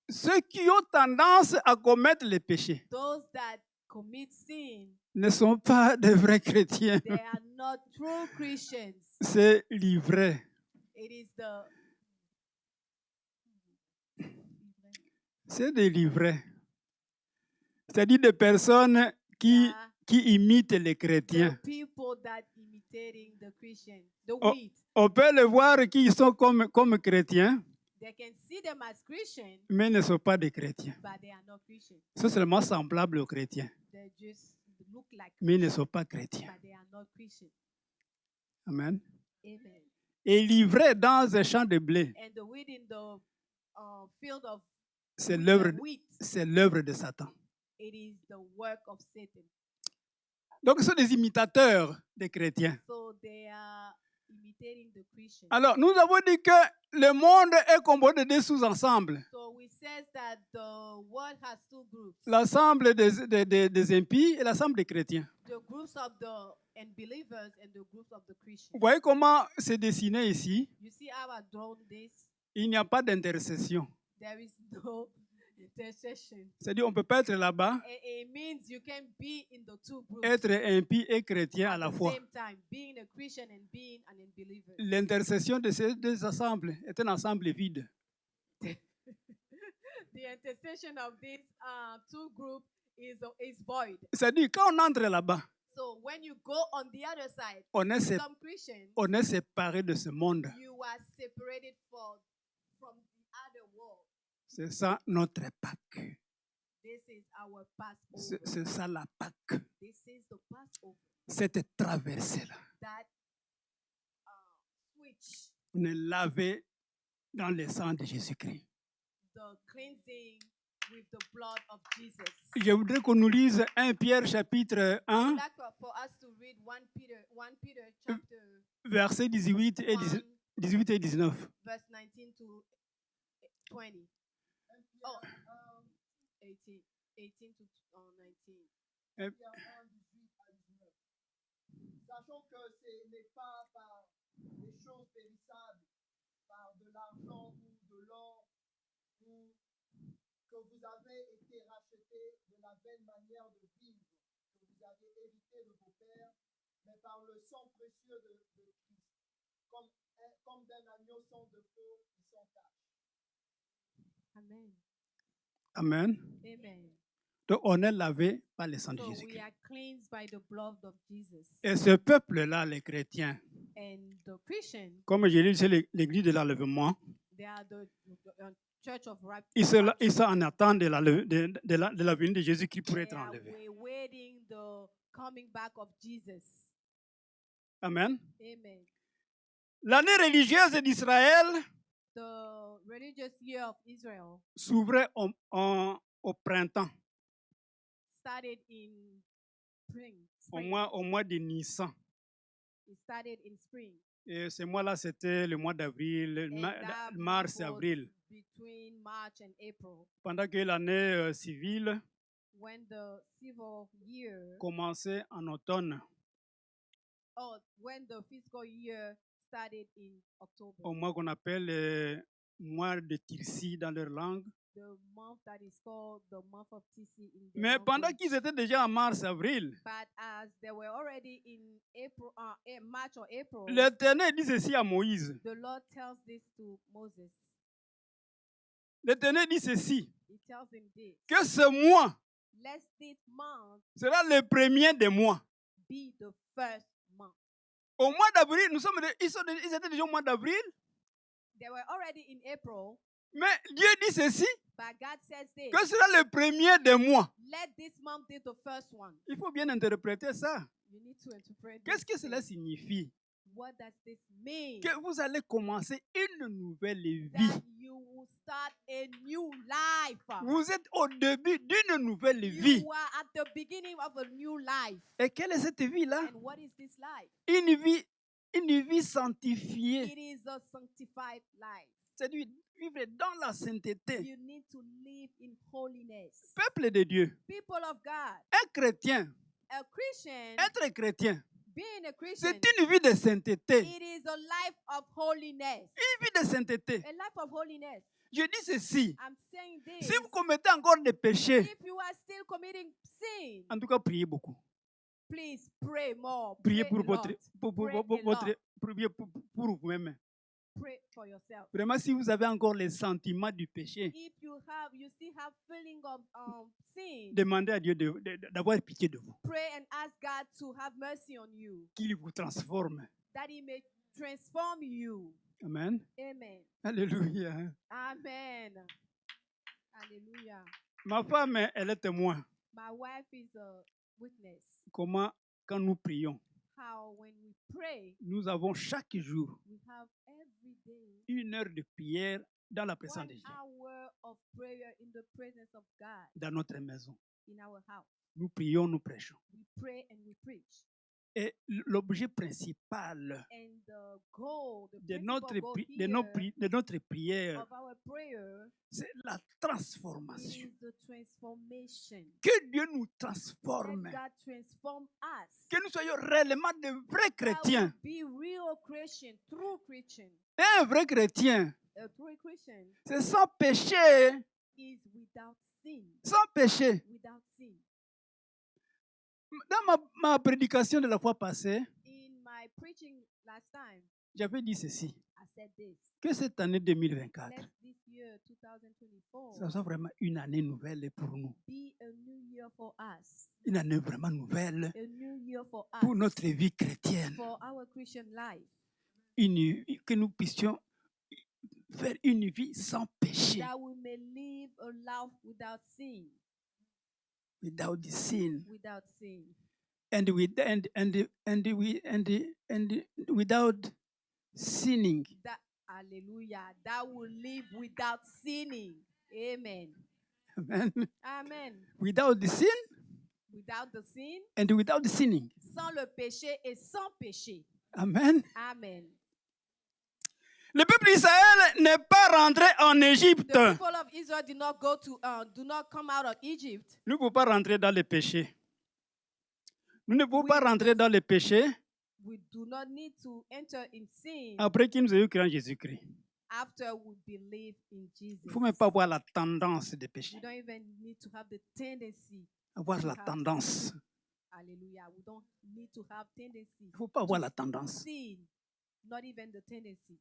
Speaker 1: Ceux qui ont tendance à commettre les péchés
Speaker 2: Those that commit sin,
Speaker 1: ne sont pas de vrais chrétiens.
Speaker 2: they are not true Christians.
Speaker 1: C'est livré.
Speaker 2: It is the
Speaker 1: C'est des livrés. C'est-à-dire des personnes qui imitent les
Speaker 2: the
Speaker 1: chrétiens.
Speaker 2: people that imitating the Christian, the
Speaker 1: Oh.
Speaker 2: wheat.
Speaker 1: On peut les voir qui sont comme chrétiens,
Speaker 2: They can see them as Christian,
Speaker 1: mais ne sont pas des chrétiens.
Speaker 2: but they are not Christian.
Speaker 1: Ils sont seulement semblables aux chrétiens,
Speaker 2: They just look like
Speaker 1: mais ils ne
Speaker 2: Christian,
Speaker 1: sont pas chrétiens.
Speaker 2: but they are not Christian.
Speaker 1: Amen.
Speaker 2: Amen.
Speaker 1: Et livrés dans un champ de blé,
Speaker 2: And the wheat in the field of
Speaker 1: c'est
Speaker 2: wheat,
Speaker 1: l'œuvre de Satan.
Speaker 2: it is the work of Satan.
Speaker 1: Donc, ce sont des imitateurs des chrétiens.
Speaker 2: So they are imitating the Christian.
Speaker 1: Alors, nous avons dit que le monde est composé de deux sous-ensembles.
Speaker 2: So we says that the world has two groups.
Speaker 1: L'ensemble des impies et l'ensemble des chrétiens.
Speaker 2: The groups of the unbelievers and the groups of the Christians.
Speaker 1: Vous voyez comment c'est dessiné ici?
Speaker 2: You see how I've drawn this?
Speaker 1: Il n'y a pas d'intercession.
Speaker 2: There is no intercession.
Speaker 1: C'est-à-dire qu'on ne peut pas être là-bas,
Speaker 2: It means you can be in the two groups
Speaker 1: être impie et chrétien à
Speaker 2: at
Speaker 1: la
Speaker 2: the
Speaker 1: fois.
Speaker 2: same time, being a Christian and being an unbeliever.
Speaker 1: L'intercession de ces deux ensembles est un ensemble vide.
Speaker 2: The intercession of these two groups is void.
Speaker 1: C'est-à-dire, quand on entre là-bas,
Speaker 2: So when you go on the other side,
Speaker 1: on est,
Speaker 2: become Christian,
Speaker 1: on est séparé de ce monde.
Speaker 2: you are separated from the other world.
Speaker 1: C'est ça notre Pâques.
Speaker 2: This is our
Speaker 1: C'est
Speaker 2: Passover.
Speaker 1: ça la Pâques.
Speaker 2: This is the Passover.
Speaker 1: Cette traversée-là.
Speaker 2: That switch,
Speaker 1: On est lavé dans le sang de Jésus-Christ.
Speaker 2: the cleansing with the blood of Jesus.
Speaker 1: Je voudrais qu'on nous lise 1 Pierre chapitre 1,
Speaker 2: I'd like for us to read 1 Peter chapter
Speaker 1: versets 18 et
Speaker 2: 1,
Speaker 1: 18 et 19.
Speaker 2: verse 19 to 20. Oh, 18 to 19.
Speaker 3: Pierre 1, 18 à 19. Sachant que ce n'est pas par des choses périssables, par de l'argent ou de l'or, ou que vous avez été rachetés de la vaine manière de vivre que vous avez hérité de vos pères, mais par le sang précieux de Christ, comme d'un agneau sans défaut et sans tache.
Speaker 2: Amen.
Speaker 1: Amen.
Speaker 2: Amen.
Speaker 1: Donc, on est lavé par le sang de
Speaker 2: So we
Speaker 1: Jésus-Christ.
Speaker 2: are cleansed by the blood of Jesus.
Speaker 1: Et ce peuple-là, les chrétiens,
Speaker 2: And the Christian,
Speaker 1: comme je l'ai dit, c'est l'église de l'enlèvement,
Speaker 2: they are the church of
Speaker 1: ils sont
Speaker 2: rapture.
Speaker 1: en attente de la venue de Jésus-Christ pour être enlevés.
Speaker 2: We're waiting the coming back of Jesus.
Speaker 1: Amen.
Speaker 2: Amen.
Speaker 1: L'année religieuse d'Israël
Speaker 2: The religious year of Israel
Speaker 1: s'ouvrait au printemps,
Speaker 2: started in spring.
Speaker 1: au mois de Nissan.
Speaker 2: It started in spring.
Speaker 1: Et ce mois-là, c'était le mois d'avril,
Speaker 2: And that
Speaker 1: mars,
Speaker 2: month was
Speaker 1: avril.
Speaker 2: between March and April,
Speaker 1: Pendant que l'année civile
Speaker 2: when the civil year,
Speaker 1: commençait en automne,
Speaker 2: when the fiscal year started in October,
Speaker 1: au mois qu'on appelle le mois de Tirsi dans leur langue.
Speaker 2: the month that is called the month of Tisi in the
Speaker 1: Mais pendant
Speaker 2: language.
Speaker 1: qu'ils étaient déjà en mars, avril,
Speaker 2: But as they were already in April, March or April,
Speaker 1: l'Éternel dit ceci à Moïse.
Speaker 2: the Lord tells this to Moses.
Speaker 1: L'Éternel dit ceci,
Speaker 2: He tells him this:
Speaker 1: que ce mois
Speaker 2: let this month
Speaker 1: sera le premier des mois.
Speaker 2: be the first month.
Speaker 1: Au mois d'avril, ils étaient déjà au mois d'avril,
Speaker 2: They were already in April,
Speaker 1: mais Dieu dit ceci,
Speaker 2: but God says this:
Speaker 1: que sera le premier des mois.
Speaker 2: let this month be the first one.
Speaker 1: Il faut bien interpréter ça.
Speaker 2: You need to interpret
Speaker 1: Qu'est-ce
Speaker 2: this
Speaker 1: que cela
Speaker 2: thing.
Speaker 1: signifie?
Speaker 2: What does this mean?
Speaker 1: Que vous allez commencer une nouvelle vie.
Speaker 2: That you will start a new life.
Speaker 1: Vous êtes au début d'une nouvelle vie.
Speaker 2: You are at the beginning of a new life.
Speaker 1: Et quelle est cette vie-là?
Speaker 2: And what is this life?
Speaker 1: Une vie sanctifiée.
Speaker 2: It is a sanctified life.
Speaker 1: C'est-à-dire vivre dans la sainteté.
Speaker 2: You need to live in holiness.
Speaker 1: Peuple de Dieu,
Speaker 2: People of God,
Speaker 1: un chrétien,
Speaker 2: a Christian,
Speaker 1: être chrétien,
Speaker 2: being a Christian,
Speaker 1: c'est une vie de sainteté.
Speaker 2: it is a life of holiness.
Speaker 1: Une vie de sainteté.
Speaker 2: A life of holiness.
Speaker 1: Je dis ceci.
Speaker 2: I'm saying this.
Speaker 1: Si vous commettez encore des péchés,
Speaker 2: If you are still committing sin,
Speaker 1: en tout cas, priez beaucoup.
Speaker 2: please pray more.
Speaker 1: Priez
Speaker 2: Pray
Speaker 1: pour
Speaker 2: a
Speaker 1: votre,
Speaker 2: lot. Pray a
Speaker 1: votre,
Speaker 2: lot.
Speaker 1: priez pour vous-même.
Speaker 2: Pray for yourself.
Speaker 1: Vraiment, si vous avez encore les sentiments du péché,
Speaker 2: If you still have feeling of sin,
Speaker 1: demandez à Dieu d'avoir pitié de vous,
Speaker 2: pray and ask God to have mercy on you,
Speaker 1: qu'il vous transforme.
Speaker 2: that He may transform you.
Speaker 1: Amen.
Speaker 2: Amen.
Speaker 1: Alléluia.
Speaker 2: Amen. Hallelujah.
Speaker 1: Ma femme, elle est témoin.
Speaker 2: My wife is a witness.
Speaker 1: Comment, quand nous prions,
Speaker 2: How when we pray,
Speaker 1: nous avons chaque jour
Speaker 2: we have every day
Speaker 1: 1 heure de prière dans la présence
Speaker 2: 1
Speaker 1: de Dieu,
Speaker 2: hour of prayer in the presence of God
Speaker 1: dans notre maison.
Speaker 2: in our house.
Speaker 1: Nous prions, nous prêchons.
Speaker 2: We pray and we preach.
Speaker 1: Et l'objet principal
Speaker 2: And the goal, the
Speaker 1: de
Speaker 2: principal
Speaker 1: notre,
Speaker 2: goal
Speaker 1: de notre prière,
Speaker 2: of our prayer
Speaker 1: c'est la transformation.
Speaker 2: is the transformation.
Speaker 1: Que Dieu nous
Speaker 2: Let
Speaker 1: transforme.
Speaker 2: God transform us.
Speaker 1: Que nous soyons réellement de vrais
Speaker 2: That
Speaker 1: chrétiens.
Speaker 2: we be real Christian, true Christian.
Speaker 1: Et un vrai chrétien,
Speaker 2: A true Christian
Speaker 1: c'est sans péché.
Speaker 2: is without sin.
Speaker 1: Sans péché.
Speaker 2: Without sin.
Speaker 1: Dans ma prédication de la fois passée,
Speaker 2: In my preaching last time,
Speaker 1: j'avais dit ceci,
Speaker 2: I said this.
Speaker 1: que cette année 2024,
Speaker 2: Let this year year 2024
Speaker 1: ça soit vraiment une année nouvelle pour nous.
Speaker 2: be a new year for us,
Speaker 1: Une année vraiment nouvelle
Speaker 2: a new year for
Speaker 1: pour
Speaker 2: us,
Speaker 1: notre vie chrétienne.
Speaker 2: for our Christian life,
Speaker 1: Que nous puissions faire une vie sans péché.
Speaker 2: that we may live a life without sin,
Speaker 1: Without sin.
Speaker 2: without sin,
Speaker 1: And without sinning.
Speaker 2: that hallelujah, that will live without sinning. Amen.
Speaker 1: Amen.
Speaker 2: Amen.
Speaker 1: Without the sin
Speaker 2: Without the sin,
Speaker 1: and without sinning.
Speaker 2: sans le péché et sans péché.
Speaker 1: Amen.
Speaker 2: Amen.
Speaker 1: Le peuple d'Israël n'est pas rentré en Égypte.
Speaker 2: The people of Israel do not come out of Egypt.
Speaker 1: Nous ne pouvons pas rentrer dans le péché. Nous ne pouvons pas rentrer dans le péché
Speaker 2: We do not need to enter in sin
Speaker 1: après qu'il nous ait eu créé en Jésus-Christ.
Speaker 2: after we believe in Jesus.
Speaker 1: Il ne faut même pas avoir la tendance de péché.
Speaker 2: We don't even need to have the tendency.
Speaker 1: Avoir la tendance.
Speaker 2: Hallelujah. We don't need to have tendency.
Speaker 1: Il ne faut pas avoir la tendance.
Speaker 2: Sin, not even the tendency.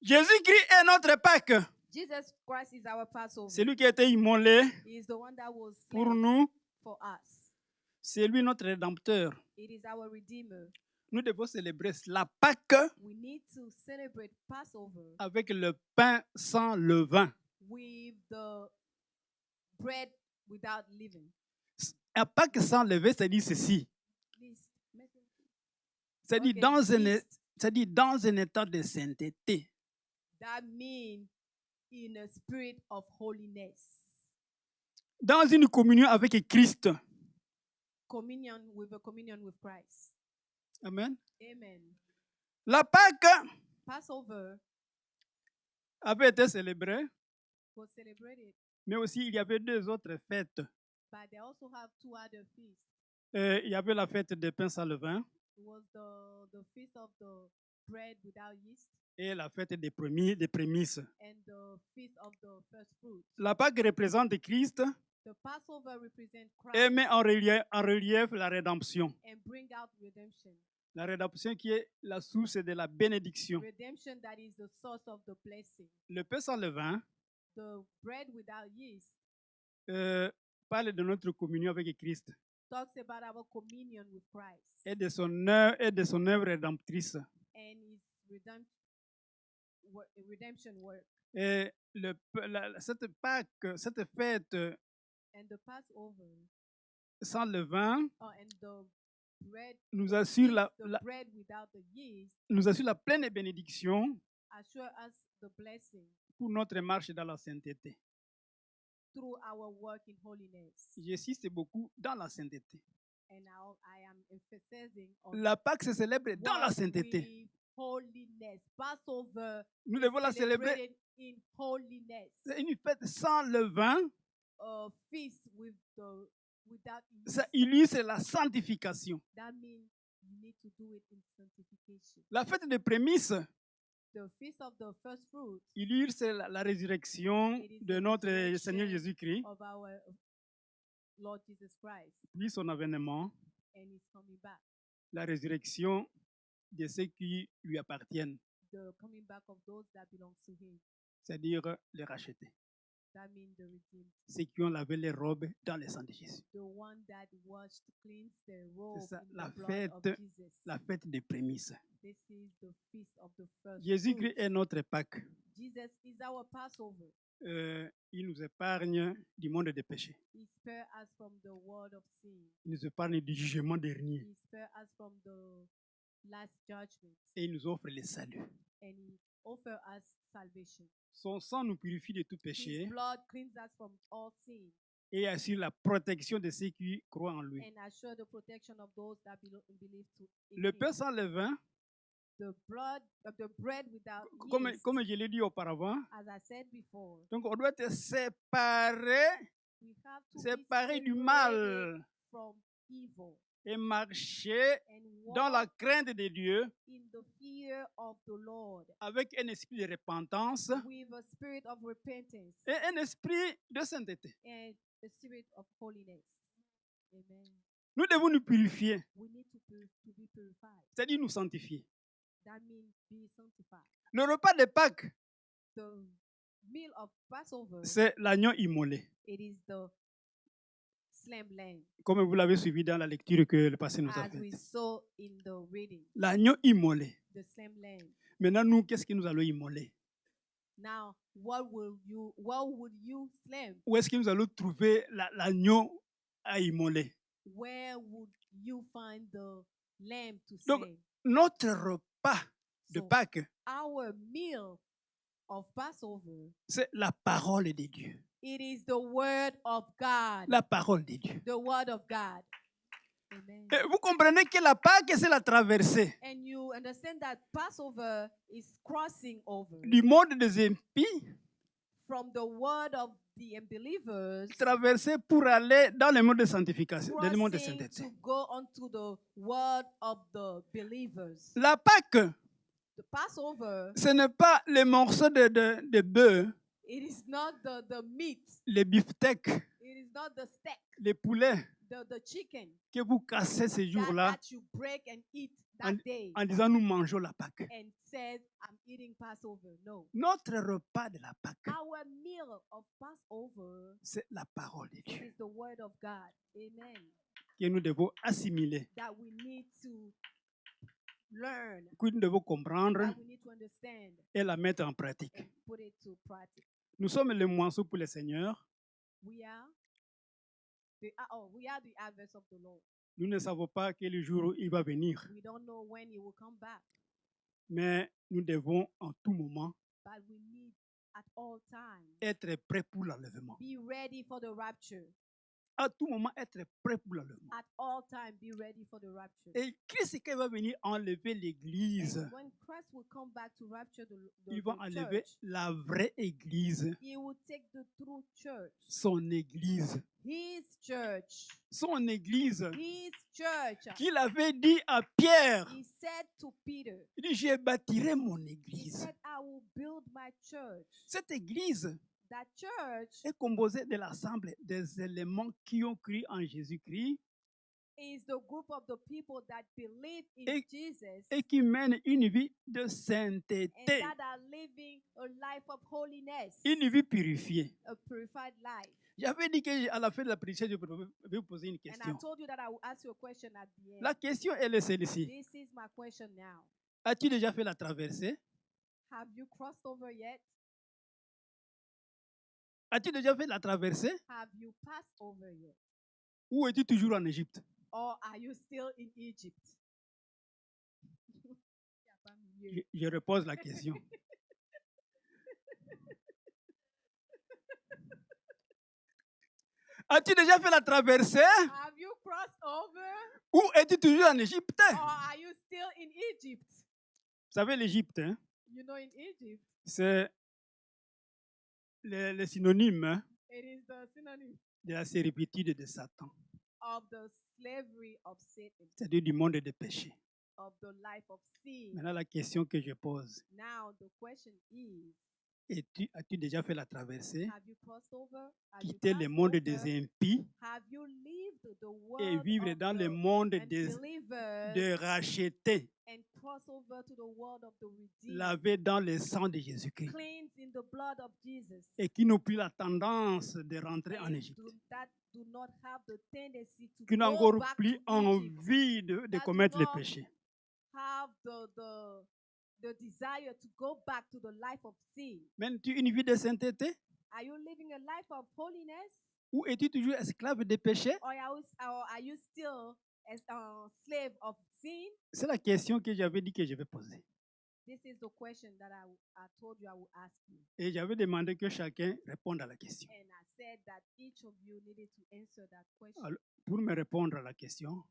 Speaker 1: Jésus-Christ est notre Pâque.
Speaker 2: Jesus Christ is our Passover.
Speaker 1: C'est lui qui a été immolé
Speaker 2: He is the one that was
Speaker 1: pour
Speaker 2: slain
Speaker 1: nous.
Speaker 2: for us.
Speaker 1: C'est lui notre Rédempteur.
Speaker 2: It is our Redeemer.
Speaker 1: Nous devons célébrer la Pâque
Speaker 2: We need to celebrate Passover
Speaker 1: avec le pain sans levain.
Speaker 2: with the bread without leaven.
Speaker 1: La Pâque sans levain, ça dit ceci.
Speaker 2: Please, make it-
Speaker 1: Ça dit
Speaker 2: Okay,
Speaker 1: dans un état de sainteté.
Speaker 2: That means in a spirit of holiness.
Speaker 1: Dans une communion avec Christ.
Speaker 2: Communion with Christ.
Speaker 1: Amen.
Speaker 2: Amen.
Speaker 1: La Pâque
Speaker 2: Passover
Speaker 1: avait été célébrée,
Speaker 2: was celebrated,
Speaker 1: mais aussi il y avait deux autres fêtes.
Speaker 2: but they also have two other feasts.
Speaker 1: Il y avait la fête des pains sans levain
Speaker 2: It was the feast of the bread without yeast
Speaker 1: et la fête des prémices.
Speaker 2: and the feast of the first fruit.
Speaker 1: La Pâque représente Christ
Speaker 2: The Passover represents
Speaker 1: et
Speaker 2: Christ
Speaker 1: met en relief la rédemption.
Speaker 2: and bring out redemption.
Speaker 1: La rédemption qui est la source de la bénédiction.
Speaker 2: Redemption that is the source of the blessing.
Speaker 1: Le pain sans levain
Speaker 2: The bread without yeast
Speaker 1: parle de notre communion avec Christ
Speaker 2: talks about our communion with Christ
Speaker 1: et de son œuvre rédemptrice.
Speaker 2: and his redemption work.
Speaker 1: Et cette Pâque, cette fête
Speaker 2: And the Passover
Speaker 1: sans levain
Speaker 2: and the bread,
Speaker 1: nous assure
Speaker 2: the bread without the yeast
Speaker 1: la pleine bénédiction
Speaker 2: assure us the blessing
Speaker 1: pour notre marche dans la sainteté.
Speaker 2: through our work in holiness.
Speaker 1: J'insiste beaucoup dans la sainteté.
Speaker 2: And now I am emphasizing on
Speaker 1: La Pâque se célèbre dans la
Speaker 2: work
Speaker 1: sainteté.
Speaker 2: with holiness. Passover
Speaker 1: Nous devons la célébrer.
Speaker 2: celebrated in holiness.
Speaker 1: C'est une fête sans levain.
Speaker 2: A feast without yeast.
Speaker 1: Ça illustre la sanctification.
Speaker 2: That means you need to do it in sanctification.
Speaker 1: La fête des prémices
Speaker 2: The feast of the first fruit
Speaker 1: illustre la résurrection de notre Seigneur Jésus-Christ,
Speaker 2: of our Lord Jesus Christ
Speaker 1: puis son avènement,
Speaker 2: and his coming back.
Speaker 1: la résurrection de ceux qui lui appartiennent,
Speaker 2: The coming back of those that belong to him.
Speaker 1: c'est-à-dire les rachetés,
Speaker 2: That means the redeemed.
Speaker 1: ceux qui ont lavé les robes dans le sang de Jésus.
Speaker 2: The one that washed, cleansed their robe
Speaker 1: ça,
Speaker 2: in
Speaker 1: la
Speaker 2: the blood
Speaker 1: fête-
Speaker 2: of Jesus.
Speaker 1: La fête des prémices.
Speaker 2: This is the feast of the first
Speaker 1: Jésus-Christ
Speaker 2: fruits.
Speaker 1: est notre Pâque.
Speaker 2: Jesus is our Passover.
Speaker 1: Il nous épargne du monde des péchés.
Speaker 2: He spared us from the world of sin.
Speaker 1: Il nous épargne du jugement dernier.
Speaker 2: He spared us from the last judgment.
Speaker 1: Et il nous offre le salut.
Speaker 2: And he offered us salvation.
Speaker 1: Son sang nous purifie de tout
Speaker 2: His
Speaker 1: péché
Speaker 2: blood cleanses us from all sin
Speaker 1: et assure la protection de ceux qui croient en lui.
Speaker 2: and assure the protection of those that believe in
Speaker 1: Le
Speaker 2: him.
Speaker 1: pain sans levain,
Speaker 2: The bread without yeast,
Speaker 1: comme je l'ai dit auparavant,
Speaker 2: as I said before,
Speaker 1: donc on doit être séparé
Speaker 2: we have to
Speaker 1: séparé
Speaker 2: be
Speaker 1: du
Speaker 2: separated
Speaker 1: mal
Speaker 2: from evil
Speaker 1: et marcher
Speaker 2: and
Speaker 1: dans la
Speaker 2: walk
Speaker 1: crainte de Dieu
Speaker 2: in the fear of the Lord
Speaker 1: avec un esprit de repentance
Speaker 2: with a spirit of repentance
Speaker 1: et un esprit de sainteté.
Speaker 2: and a spirit of holiness. Amen.
Speaker 1: Nous devons nous purifier,
Speaker 2: We need to be purified.
Speaker 1: c'est-à-dire nous sanctifier.
Speaker 2: That means be sanctified.
Speaker 1: Le repas de Pâques
Speaker 2: The meal of Passover,
Speaker 1: c'est l'agneau immolé.
Speaker 2: it is the slain lamb,
Speaker 1: Comme vous l'avez suivi dans la lecture que le passé nous a
Speaker 2: as we
Speaker 1: faite.
Speaker 2: saw in the reading,
Speaker 1: L'agneau immolé.
Speaker 2: the slain lamb.
Speaker 1: Maintenant, nous, qu'est-ce que nous allons immoler?
Speaker 2: Now, what would you slay?
Speaker 1: Où est-ce que nous allons trouver l'agneau à immoler?
Speaker 2: Where would you find the lamb to
Speaker 1: Donc,
Speaker 2: slay?
Speaker 1: notre repas de
Speaker 2: So,
Speaker 1: Pâques,
Speaker 2: our meal of Passover,
Speaker 1: c'est la parole de Dieu.
Speaker 2: it is the word of God.
Speaker 1: La parole de Dieu.
Speaker 2: The word of God. Amen.
Speaker 1: Et vous comprenez que la Pâques, c'est la traversée
Speaker 2: And you understand that Passover is crossing over
Speaker 1: du monde des impies,
Speaker 2: from the word of the unbelievers,
Speaker 1: traversée pour aller dans le monde de sanctification, dans le monde de
Speaker 2: crossing
Speaker 1: sainteté.
Speaker 2: to go onto the word of the believers.
Speaker 1: La Pâques,
Speaker 2: The Passover,
Speaker 1: ce n'est pas les morceaux de bœuf,
Speaker 2: it is not the meat,
Speaker 1: les beefsteaks,
Speaker 2: it is not the steak,
Speaker 1: les poulets
Speaker 2: the chicken
Speaker 1: que vous cassez ces jours-là
Speaker 2: that you break and eat that day
Speaker 1: en disant nous mangeons la Pâque.
Speaker 2: and said, I'm eating Passover. No.
Speaker 1: Notre repas de la Pâque,
Speaker 2: Our meal of Passover
Speaker 1: c'est la parole de Dieu
Speaker 2: is the word of God. Amen.
Speaker 1: que nous devons assimiler,
Speaker 2: That we need to learn,
Speaker 1: que nous devons comprendre
Speaker 2: that we need to understand
Speaker 1: et la mettre en pratique.
Speaker 2: and put it to practice.
Speaker 1: Nous sommes les moisseaux pour le Seigneur.
Speaker 2: We are the harvest of the Lord.
Speaker 1: Nous ne savons pas quel jour il va venir,
Speaker 2: We don't know when He will come back,
Speaker 1: mais nous devons en tout moment
Speaker 2: but we need at all times
Speaker 1: être prêts pour l'enlèvement.
Speaker 2: be ready for the rapture.
Speaker 1: À tout moment, être prêts pour l'enlèvement.
Speaker 2: At all times, be ready for the rapture.
Speaker 1: Et Christ, quand il va venir enlever l'Église,
Speaker 2: And when Christ will come back to rapture the
Speaker 1: il va enlever
Speaker 2: church,
Speaker 1: la vraie Église,
Speaker 2: He will take the true church,
Speaker 1: son Église,
Speaker 2: His church,
Speaker 1: son Église,
Speaker 2: His church.
Speaker 1: qu'il avait dit à Pierre,
Speaker 2: He said to Peter,
Speaker 1: il dit, je bâtirai mon
Speaker 2: He
Speaker 1: Église.
Speaker 2: said, I will build my church.
Speaker 1: Cette Église
Speaker 2: That church
Speaker 1: est composée de l'ensemble des éléments qui ont cru en Jésus-Christ
Speaker 2: is the group of the people that believe in
Speaker 1: Et-
Speaker 2: Jesus
Speaker 1: et qui mènent une vie de
Speaker 2: and
Speaker 1: sainteté,
Speaker 2: that are living a life of holiness,
Speaker 1: une vie purifiée.
Speaker 2: a purified life.
Speaker 1: J'avais dit qu'à la fin de la prédication, je vais vous poser une
Speaker 2: And I
Speaker 1: question.
Speaker 2: told you that I will ask you a question at the end.
Speaker 1: La question, elle est celle-ci.
Speaker 2: This is my question now.
Speaker 1: As-tu déjà fait la traversée?
Speaker 2: Have you crossed over yet?
Speaker 1: As-tu déjà fait la traversée?
Speaker 2: Have you passed over yet?
Speaker 1: Ou es-tu toujours en Égypte?
Speaker 2: Or are you still in Egypt?
Speaker 1: Je repose la question. As-tu déjà fait la traversée?
Speaker 2: Have you crossed over?
Speaker 1: Ou es-tu toujours en Égypte?
Speaker 2: Or are you still in Egypt?
Speaker 1: Vous savez, l'Égypte, hein,
Speaker 2: You know, in Egypt,
Speaker 1: c'est le synonyme hein,
Speaker 2: it is the synonym
Speaker 1: de la servitude de Satan,
Speaker 2: of the slavery of Satan,
Speaker 1: c'est-à-dire du monde des péchés.
Speaker 2: of the life of sin.
Speaker 1: Maintenant, la question que je pose,
Speaker 2: Now, the question is,
Speaker 1: as-tu déjà fait la traversée,
Speaker 2: have you crossed over? Have you
Speaker 1: quitter le
Speaker 2: passed
Speaker 1: monde
Speaker 2: over?
Speaker 1: des impies
Speaker 2: Have you lived the
Speaker 1: et
Speaker 2: world
Speaker 1: vivre
Speaker 2: of
Speaker 1: dans le
Speaker 2: the
Speaker 1: monde des
Speaker 2: unbelievers
Speaker 1: rachetés,
Speaker 2: and cross over to the world of the redeemed,
Speaker 1: lavés dans le sang de Jésus-Christ,
Speaker 2: cleansed in the blood of Jesus,
Speaker 1: et qui n'ont plus la tendance de rentrer en
Speaker 2: and
Speaker 1: Égypte,
Speaker 2: that do not have the tendency to
Speaker 1: qui n'ont
Speaker 2: go
Speaker 1: encore
Speaker 2: back
Speaker 1: plus
Speaker 2: to Egypt,
Speaker 1: envie de
Speaker 2: that do
Speaker 1: commettre les
Speaker 2: not
Speaker 1: péchés.
Speaker 2: have the desire to go back to the life of sin.
Speaker 1: Mènes-tu une vie de sainteté
Speaker 2: Are you living a life of holiness,
Speaker 1: ou es-tu toujours esclave des péchés?
Speaker 2: or are you still as a slave of sin?
Speaker 1: C'est la question que j'avais dit que je vais poser.
Speaker 2: This is the question that I told you I would ask you.
Speaker 1: Et j'avais demandé que chacun réponde à la question.
Speaker 2: And I said that each of you needed to answer that question.
Speaker 1: Alors, pour me répondre à la question,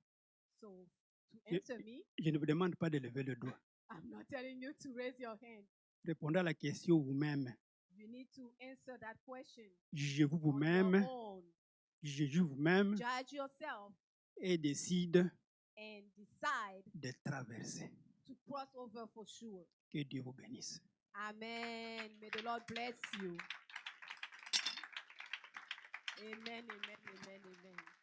Speaker 2: So to
Speaker 1: Je-
Speaker 2: answer me,
Speaker 1: je ne vous demande pas de lever le doigt.
Speaker 2: I'm not telling you to raise your hand.
Speaker 1: Répondez à la question vous-même.
Speaker 2: You need to answer that question
Speaker 1: Jugez-vous
Speaker 2: on
Speaker 1: vous-même,
Speaker 2: your own.
Speaker 1: jugez vous-même
Speaker 2: Judge yourself
Speaker 1: et décide
Speaker 2: and decide
Speaker 1: de traverser.
Speaker 2: to cross over for sure.
Speaker 1: Que Dieu vous bénisse.
Speaker 2: Amen. May the Lord bless you. Amen, amen, amen, amen.